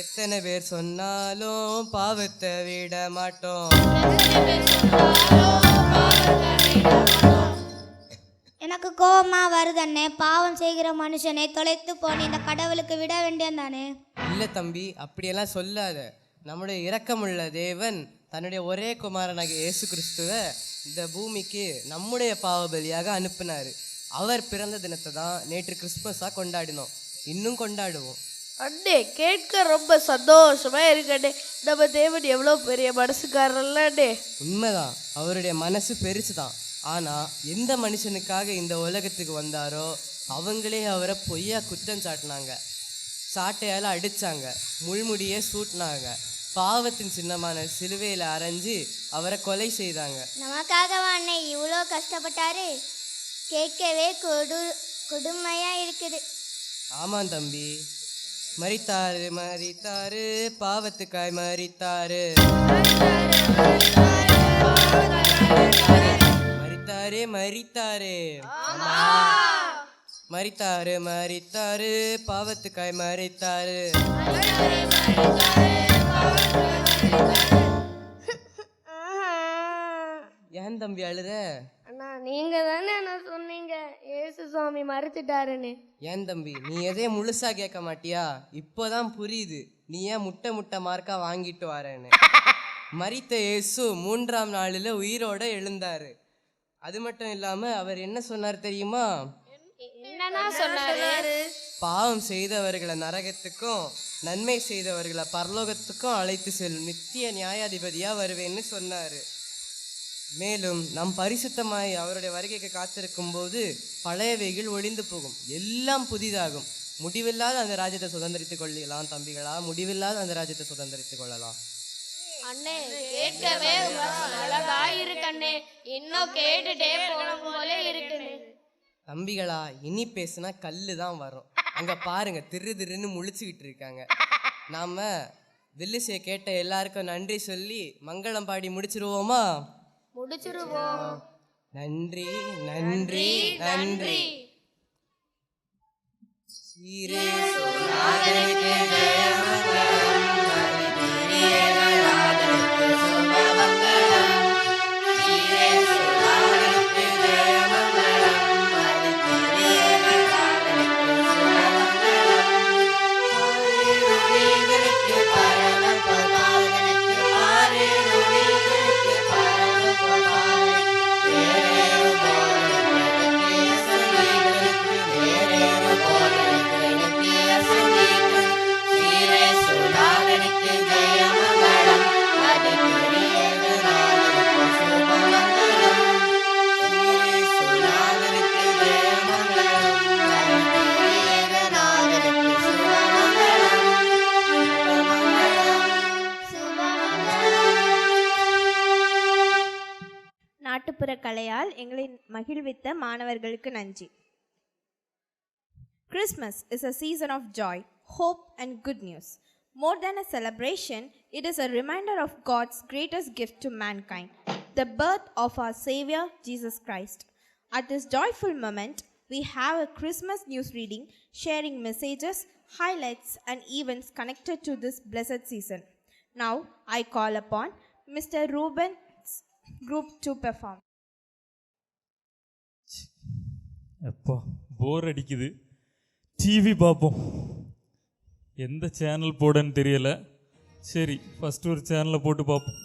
எத்தனை பேர் சொன்னாலும் பாவத்தை விட மாட்டோம். எனக்கு கோபமா வருதண்ணே. பாவம் செய்கிற மனுஷனை தொலைத்து போன இந்த கடவுளுக்கு விட வேண்டியது தானே? இல்லை தம்பி, அப்படியெல்லாம் சொல்லாத. நம்முடைய இரக்கமுள்ள தேவன் தன்னுடைய ஒரே குமாரனாகிய இயேசு கிறிஸ்துவை இந்த பூமிக்கு நம்முடைய பாவ பலியாக அனுப்பினார். அவர் பிறந்த தினத்தை தான் நேற்று கிறிஸ்மஸாக கொண்டாடினோம், இன்னும் கொண்டாடுவோம். அண்ணே, கேட்க ரொம்ப சந்தோஷமா இருக்கண்ணே. நம்ம தேவன் எவ்வளோ பெரிய மனசுக்காரல்ல அண்ணே. உண்மைதான், அவருடைய மனசு பெருசு தான். ஆனால் எந்த மனுஷனுக்காக இந்த உலகத்துக்கு வந்தாரோ அவங்களே அவரை பொய்யா குற்றம் சாட்டினாங்க, சாட்டையால் அடித்தாங்க, முள்முடியை சூட்டினாங்க, பாவத்தின் சின்னமான சிலுவையில் அரைஞ்சு அவரை கொலை செய்தாங்க. நமக்காகவா அண்ணே இவ்வளோ கஷ்டப்பட்டாரு? கேட்கவே கொடுமையா இருக்குது. ஆமாம் தம்பி, மரித்தாரு மரித்தாரு, பாவத்துக்காய் மரித்தாரு, மரித்தாரே மரித்தாரு, மரித்தாரு மரித்தாரு, பாவத்துக்காய் மரித்தாரு. தம்பி அழுற? அண்ணா நீங்க தானே என்ன சொன்னீங்க ஏசு சுவாமி மறுத்துட்டாருன்னு. ஏன் தம்பி நீ எதையும் முழுசா கேட்க மாட்டியா? இப்போதான் புரியுது நீ ஏன் முட்டை மார்க்கா வாங்கிட்டு வரேன்னு. மரித்த இயேசு 3ஆம் நாளில் உயிரோட எழுந்தாரு. அது மட்டும் இல்லாம அவர் என்ன சொன்னார் தெரியுமா? என்னன்னா சொன்னாரு? பாவம் செய்தவர்களை நரகத்துக்கும் நன்மை செய்தவர்களை பரலோகத்துக்கும் அழைத்து செல்லும் நித்திய நியாயாதிபதியா வருவேன்னு சொன்னாரு. மேலும் நம் பரிசுத்தமாய் அவருடைய வருகைக்கு காத்திருக்கும் போது பழையவைகள் ஒளிந்து போகும், எல்லாம் புதிதாகும். முடிவில்லாத அந்த ராஜ்யத்தை சுதந்திரித்துக் கொள்ளலாம் தம்பிகளா, முடிவில்லாத அந்த ராஜ்யத்தை சுதந்திரித்துக் கொள்ளலாம். அண்ணே கேட்கவே அழகா இருக்கண்ணே, இன்னும் கேட்டுட்டே போகணும் போல இருக்குண்ணே. தம்பிகளா இனி பேசுனா கல்லு தான் வரும். அங்க பாருங்க திருன்னு முழிச்சுக்கிட்டு இருக்காங்க. நாம வில்லிசையை கேட்ட எல்லாருக்கும் நன்றி சொல்லி மங்களம் பாடி முடிச்சிருவோமா? முடிச்சிருவோம். நன்றி நன்றி நன்றி. நாட்டுப்புற கலையால் எங்களை மகிழ்வித்த மாணவர்களுக்கு நன்றி. Christmas is a season of joy, hope and good news. More than a celebration, it is a reminder of God's greatest gift to mankind, the birth of our Savior Jesus Christ. At this joyful moment, we have a Christmas news reading sharing messages, highlights and events connected to this blessed season. Now, I call upon Mr. Ruben group to perform. அப்பா போர் அடிக்குது, டிவி பார்ப்போம். எந்த சேனல் போடன்னு தெரியல. சரி ஃபர்ஸ்ட் ஒரு சேனலை போட்டு பார்ப்போம்.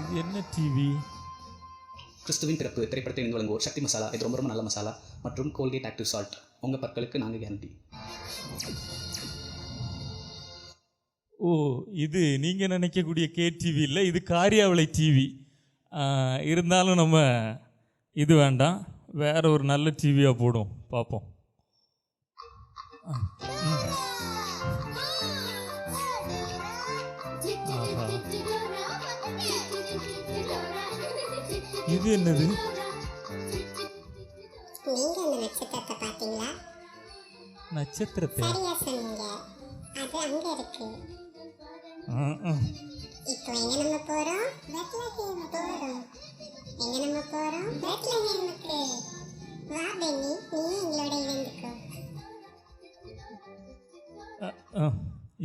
இது என்ன டிவி? கிறிஸ்துவின் பிறப்பு திரைப்படத்தை இணைந்து வழங்குவோர் சக்தி மசாலா. இது ரொம்ப நல்ல மசாலா மற்றும் கோல்கேட் ஆக்டிவ் சால்ட். உங்கள் பற்களுக்கு நாங்கள் கேரண்டி. ஓ, இது நீங்கள் நினைக்கக்கூடிய கேடிவி இல்லை, இது காரியாவளை டிவி. இருந்தாலும் நம்ம இது வேண்டாம், வேற ஒரு நல்ல டிவியாக போடும், பார்ப்போம். இது என்னது? நீங்க அந்த நட்சத்திரத்தை பாத்தீங்களா? நட்சத்திரத்தை? சரியா சொன்னீங்க, அது அங்க இருக்கு. இப்போ எங்க நம்ம போறோம்? பெத்லஹேம் போறோம். எங்க நம்ம போறோம்? பெத்லஹேமுக்கு. வா பென்னி, நீ எங்களோட இருந்துக்கோ.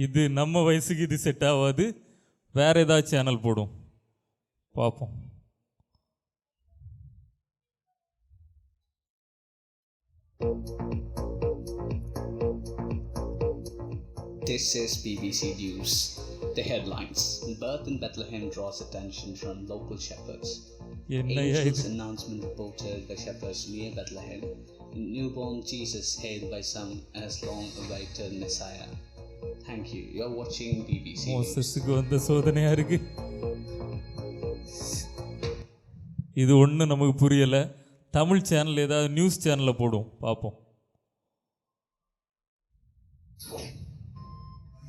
இது நம்ம வயசுக்கு இது செட் ஆகாது, வேற ஏதாவது சேனல் போடும், பார்ப்போம். This is BBC News. The headlines. Birth in Bethlehem draws attention from local shepherds. Angels announcement reported by shepherds near Bethlehem. Newborn Jesus hailed by some as long-awaited Messiah. Thank you. You're watching BBC News. மோசஸுக்கு வந்த சோதனையா இருக்கு. இது ஒன்றும் நமக்கு புரியலை. தமிழ் சேனல் ஏதாவது நியூஸ் சேனலில் போடும், பார்ப்போம்.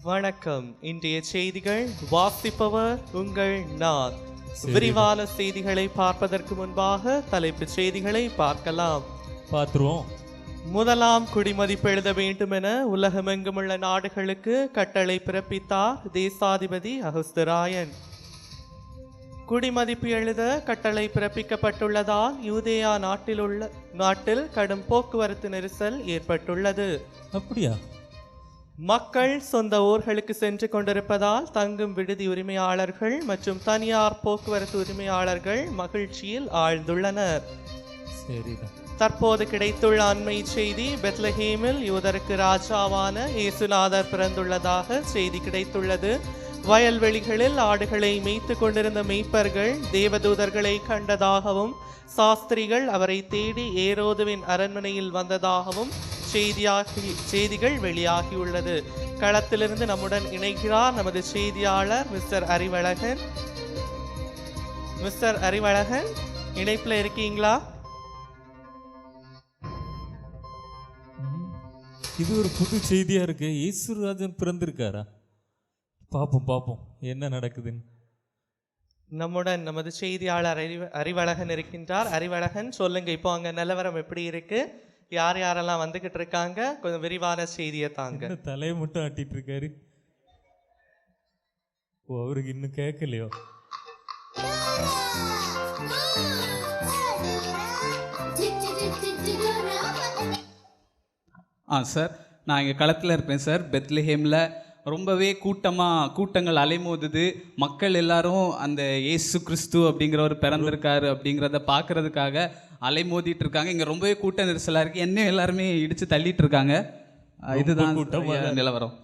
வணக்கம். இன்றைய செய்திகள் வாசிப்பவர் உங்கள் நான். விரிவான செய்திகளை பார்ப்பதற்கு முன்பாக தலைப்புச் செய்திகளை பார்க்கலாம். பார்த்துருவோம். முதலாம் குடிமதிப்பு எழுத வேண்டும் என உலகமெங்குமுள்ள நாடுகளுக்கு கட்டளை பிறப்பித்தார் தேசாதிபதி அகஸ்தராயன். குடிமதிப்பு எழுத கட்டளை பிறப்பிக்கப்பட்டுள்ளதால் யூதேயா நாட்டில் கடும் போக்குவரத்து நெரிசல் ஏற்பட்டுள்ளது. அப்படியா? மக்கள் சொந்த ஊர்களுக்கு சென்று கொண்டிருப்பதால் தங்கும் விடுதி உரிமையாளர்கள் மற்றும் தனியார் போக்குவரத்து உரிமையாளர்கள் மகிழ்ச்சியில் ஆழ்ந்துள்ளனர். சரிதான். தற்போது கிடைத்துள்ள அண்மை செய்தி, பெத்லஹேமில் யூதருக்கு ராஜாவான இயேசுநாதர் பிறந்துள்ளதாக செய்தி கிடைத்துள்ளது. வயல்வெளிகளில் ஆடுகளை மேய்த்து கொண்டிருந்த மேய்ப்பர்கள் தேவதூதர்களை கண்டதாகவும் சாஸ்திரிகள் அவரை தேடி ஏரோதுவின் அரண்மனையில் வந்ததாகவும் செய்திகள் வெளியாகியுள்ளது. களத்திலிருந்து நம்முடன் இணைகிறார் நமது செய்தியாளர் மிஸ்டர் அறிவழகன். மிஸ்டர் அறிவழகன், இணைப்பில் இருக்கீங்களா? இது ஒரு புது செய்தியா இருக்கு. இயேசுராஜன் பிறந்திருக்காரா? பாப்போம் என்ன நடக்குதுன்னு. நம்முடன் நமது செய்தியாளர் அறிவழகன் இருக்கின்றார். அறிவழகன், சொல்லுங்க, இப்போ அங்க நிலவரம் எப்படி இருக்கு? யார் யாரெல்லாம் வந்துகிட்டு இருக்காங்க? கொஞ்சம் விரிவான செய்தியை தாங்க. தலையை மட்டும் ஆட்டிட்டு இருக்காரு. ஓ, அவருக்கு இன்னும் கேட்கலையோ? சார், நான் இங்கே களத்தில் இருப்பேன் சார். பெத்லஹேமில் ரொம்பவே கூட்டங்கள் அலைமோதுது. மக்கள் எல்லாரும் அந்த இயேசு கிறிஸ்து அப்படிங்கிறவர் பிறந்திருக்காரு அப்படிங்கிறத பார்க்கறதுக்காக அலைமோதிட்டு இருக்காங்க. இங்கே ரொம்பவே கூட்ட நெரிசலாக இருக்குது. என்ன எல்லாருமே இடித்து தள்ளிட்டு இருக்காங்க. இதுதான் நிலவரம்.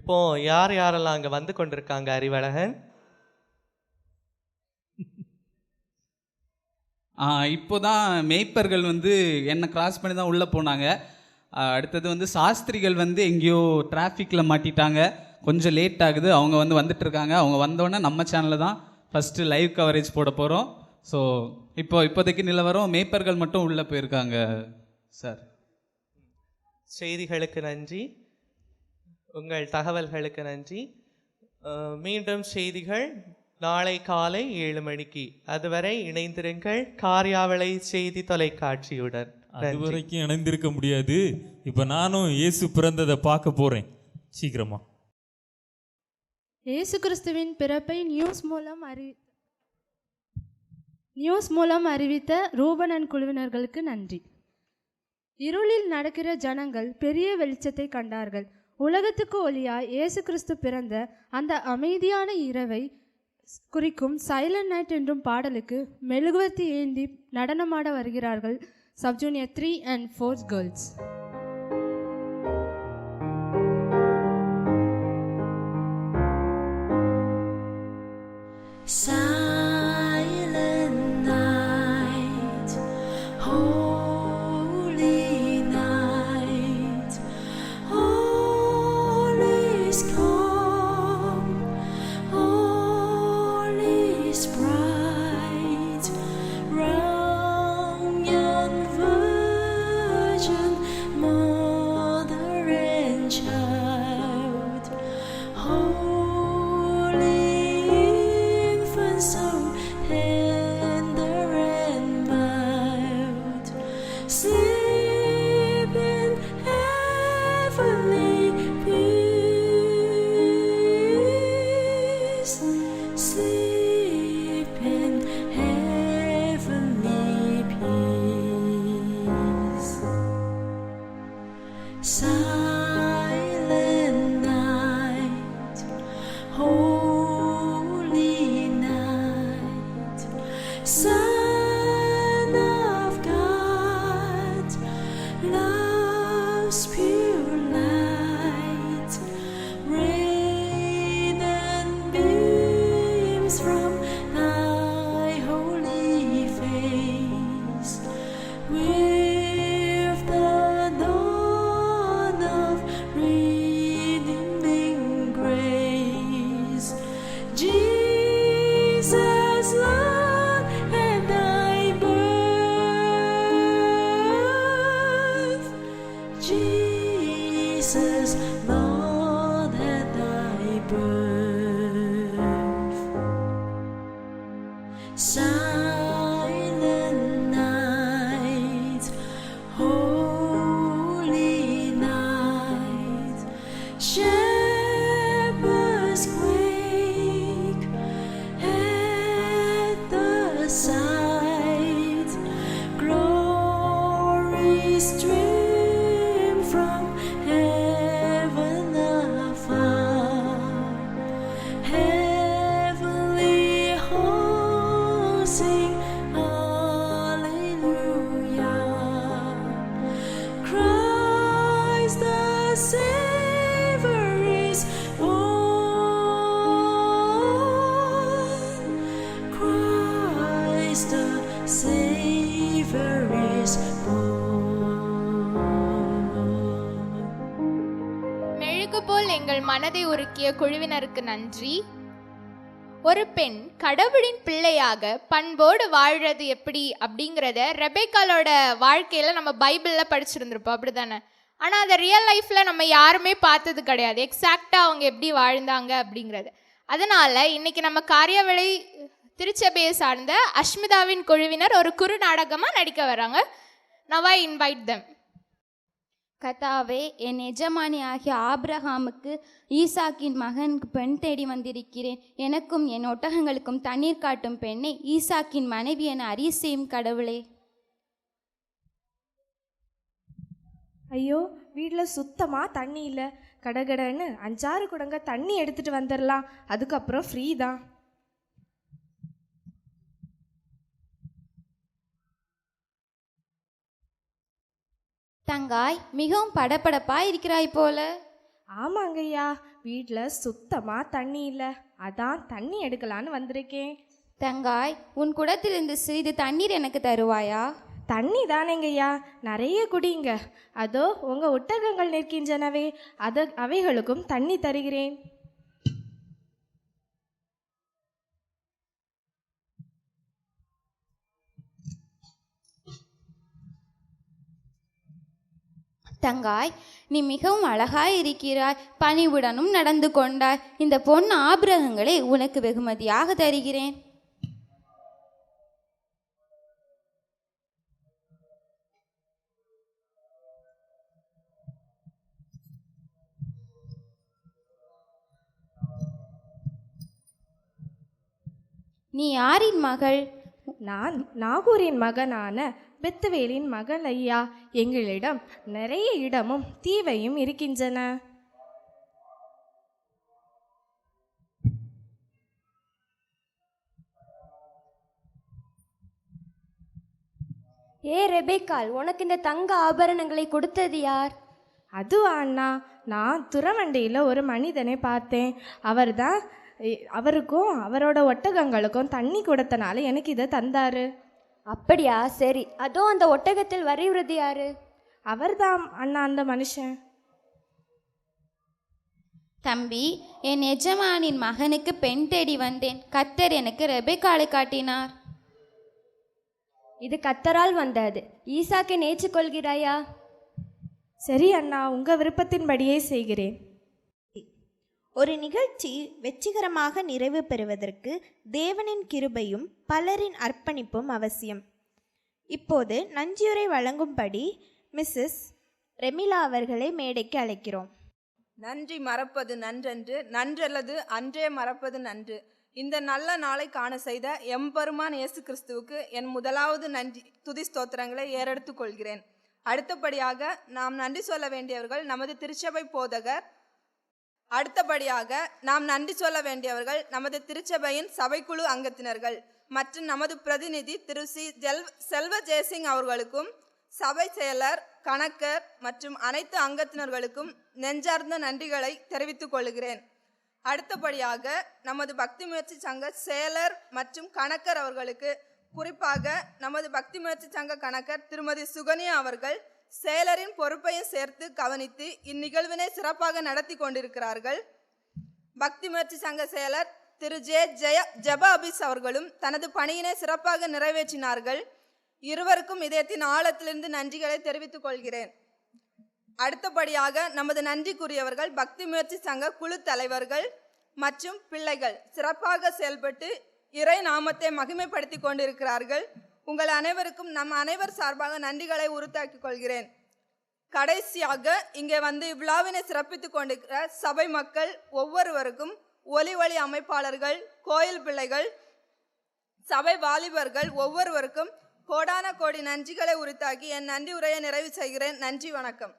இப்போ யாரெல்லாம் அங்கே வந்து கொண்டிருக்காங்க அறிவழகன்? இப்போதான் மேய்ப்பர்கள் என்னை கிராஸ் பண்ணி தான் உள்ளே போனாங்க. அடுத்தது சாஸ்திரிகள் எங்கேயோ டிராஃபிக்கில் மாட்டிட்டாங்க. கொஞ்சம் லேட் ஆகுது. அவங்க வந்துட்டு இருக்காங்க. அவங்க வந்தோடனே நம்ம சேனலில் தான் ஃபஸ்ட்டு லைவ் கவரேஜ் போட போகிறோம். ஸோ இப்போதைக்கு நிலவரம் மேய்ப்பர்கள் மட்டும் உள்ளே போயிருக்காங்க சார். செய்திகளுக்கு நன்றி, உங்கள் தகவல்களுக்கு நன்றி. மீண்டும் செய்திகள் நாளை காலை 7 மணிக்கு. அதுவரை இணைந்திருங்கள் காரியாவளை செய்தி தொலைக்காட்சியுடன். அது வரைக்கும் இணைந்திருக்க முடியாது. இப்போ நானும் இயேசு பிறந்ததை பார்க்க போகிறேன் சீக்கிரமா. இயேசு கிறிஸ்துவின் பிறப்பை நியூஸ் மூலம் அறிவித்த ரூபனன் குழுவினர்களுக்கு நன்றி. இருளில் நடக்கிற ஜனங்கள் பெரிய வெளிச்சத்தை கண்டார்கள். உலகத்துக்கு ஒளியாய் இயேசு கிறிஸ்து பிறந்த அந்த அமைதியான இரவை குறிக்கும் சைலண்ட் நைட் என்றும் பாடலுக்கு மெழுகுவர்த்தி ஏந்தி நடனமாட வருகிறார்கள் Sub-Junior 3 and 4 girls. Silent night, holy night, all is calm, all is bright, round young virgin, mother and child, holy infant, so tender and mild, stream from heaven afar. Heavenly hosts sing hallelujah. Christ the Savior is born. Christ the Savior is மெழுகு போல் எங்கள் மனதை உருக்கிய குழுவினருக்கு நன்றி. ஒரு பெண் கடவுளின் பிள்ளையாக பண்போடு வாழ்றது எப்படி அப்படிங்கிறத ரெபேக்காலோட வாழ்க்கையில் நம்ம பைபிளில் படிச்சிருந்திருப்போம், அப்படி தானே? ஆனால் அதை ரியல் லைஃப்பில் நம்ம யாருமே பார்த்தது கிடையாது, எக்ஸாக்டாக அவங்க எப்படி வாழ்ந்தாங்க அப்படிங்கிறது. அதனால் இன்னைக்கு நம்ம காரியவேளை திருச்சபையை சார்ந்த அஷ்மிதாவின் குழுவினர் ஒரு குறு நாடகமாக நடிக்க வராங்க. Now I invite them. கர்த்தாவே, என் எஜமானி ஆகிய ஆபிரகாமுக்கு ஈசாக்கின் மகனுக்கு பெண் தேடி வந்திருக்கிறேன். எனக்கும் என் ஒட்டகங்களுக்கும் தண்ணீர் காட்டும் பெண்ணை ஈசாக்கின் மனைவி என அறிய செய்யும் கடவுளே. ஐயோ, வீட்டில் சுத்தமாக தண்ணி இல்லை. கடகடன்னு 5-6 குடங்க தண்ணி எடுத்துகிட்டு வந்துடலாம், அதுக்கப்புறம் ஃப்ரீ தான். தங்காய், மிகவும் படபடப்பாக இருக்கிறாய் போல. ஆமாங்கய்யா, வீட்டில் சுத்தமாக தண்ணி இல்லை, அதான் தண்ணி எடுக்கலான்னு வந்திருக்கேன். தங்காய், உன் குடத்திலிருந்து சிறிது தண்ணீர் எனக்கு தருவாயா? தண்ணி தானேங்கய்யா, நிறைய குடிங்க. அதோ உங்கள் ஒட்டகங்கள் நிற்கின்றனவே, அவைகளுக்கும் தண்ணி தருகிறேன். தங்காய், நீ மிகவும் அழகாய் இருக்கிறாய், பணிவுடனும் நடந்து கொண்டாய். இந்த பொன் ஆபிரகங்களை உனக்கு வெகுமதியாக தருகிறேன். நீ யாரின் மகள்? நான் நாகூரின் மகனான பெத்துவேலின் மகள் ஐயா. எங்களிடம் நிறைய இடமும் தீவையும் இருக்கின்றன. ஏ ரெபேக்கால், உனக்கு இந்த தங்க ஆபரணங்களை கொடுத்தது யார்? அதுவா அண்ணா, நான் துறவண்டியில் ஒரு மனிதனை பார்த்தேன். அவருக்கும் அவரோட ஒட்டகங்களுக்கும் தண்ணி கொடுத்தனால எனக்கு இதை தந்தாரு. அப்படியா, சரி. அதோ அந்த ஒட்டகத்தில் வரையுறது யாரு? அவர்தான் அண்ணா, அந்த மனுஷன். தம்பி, என் எஜமானின் மகனுக்கு பெண் தேடி வந்தேன். கர்த்தர் எனக்கு ரெபேக்காளை காட்டினார். இது கர்த்தரால் வந்தது. ஈசாக்கை ஏற்றுக்கொள்கிறாயா? சரி அண்ணா, உங்கள் விருப்பத்தின்படியே செய்கிறேன். ஒரு நிகழ்ச்சி வெற்றிகரமாக நிறைவு பெறுவதற்கு தேவனின் கிருபையும் பலரின் அர்ப்பணிப்பும் அவசியம். இப்போது நன்றியுரை வழங்கும்படி மிஸ்ஸஸ் ரெமிலா அவர்களை மேடைக்கு அழைக்கிறோம். நன்றி மறப்பது நன்றன்று, நன்றல்லது அன்றே மறப்பது நன்று. இந்த நல்ல நாளை காண செய்த எம்பெருமான் இயேசு கிறிஸ்துவுக்கு என் முதலாவது நன்றி துதி ஸ்தோத்திரங்களை ஏறெடுத்துக் கொள்கிறேன். அடுத்தபடியாக நாம் நன்றி சொல்ல வேண்டியவர்கள் நமது திருச்சபை போதகர். அடுத்தபடியாக நாம் நன்றி சொல்ல வேண்டியவர்கள் நமது திருச்சபையின் சபைக்குழு அங்கத்தினர்கள் மற்றும் நமது பிரதிநிதி திரு சி செல்வ ஜெயசிங் அவர்களுக்கும் சபை செயலர், கணக்கர் மற்றும் அனைத்து அங்கத்தினர்களுக்கும் நெஞ்சார்ந்த நன்றிகளை தெரிவித்துக் கொள்கிறேன். அடுத்தபடியாக நமது பக்தி முயற்சி சங்க செயலர் மற்றும் கணக்கர் அவர்களுக்கு, குறிப்பாக நமது பக்தி முயற்சி சங்க கணக்கர் திருமதி சுகன்யா அவர்கள் செயலரின் பொறுப்பையும் சேர்த்து கவனித்து இந்நிகழ்வினை சிறப்பாக நடத்தி கொண்டிருக்கிறார்கள். பக்தி முயற்சி சங்க செயலர் திரு ஜெப அபிஸ் அவர்களும் தனது பணியினை சிறப்பாக நிறைவேற்றினார்கள். இருவருக்கும் இதயத்தின் ஆழத்திலிருந்து நன்றிகளை தெரிவித்துக் கொள்கிறேன். அடுத்தபடியாக நமது நன்றிக்குரியவர்கள் பக்தி முயற்சி சங்க குழு தலைவர்கள் மற்றும் பிள்ளைகள் சிறப்பாக செயல்பட்டு இறை நாமத்தை மகிமைப்படுத்தி கொண்டிருக்கிறார்கள். உங்கள் அனைவருக்கும் நம் அனைவர் சார்பாக நன்றிகளை உறுத்தாக்கிக் கொள்கிறேன். கடைசியாக இங்கே வந்து இவ்விழாவினை சிறப்பித்துக் கொண்டிருக்கிற சபை மக்கள் ஒவ்வொருவருக்கும், ஒலி அமைப்பாளர்கள், கோயில் பிள்ளைகள், சபை வாலிபர்கள் ஒவ்வொருவருக்கும் கோடான கோடி நன்றிகளை உரித்தாக்கி என் நன்றி உரையை நிறைவு செய்கிறேன். நன்றி, வணக்கம்.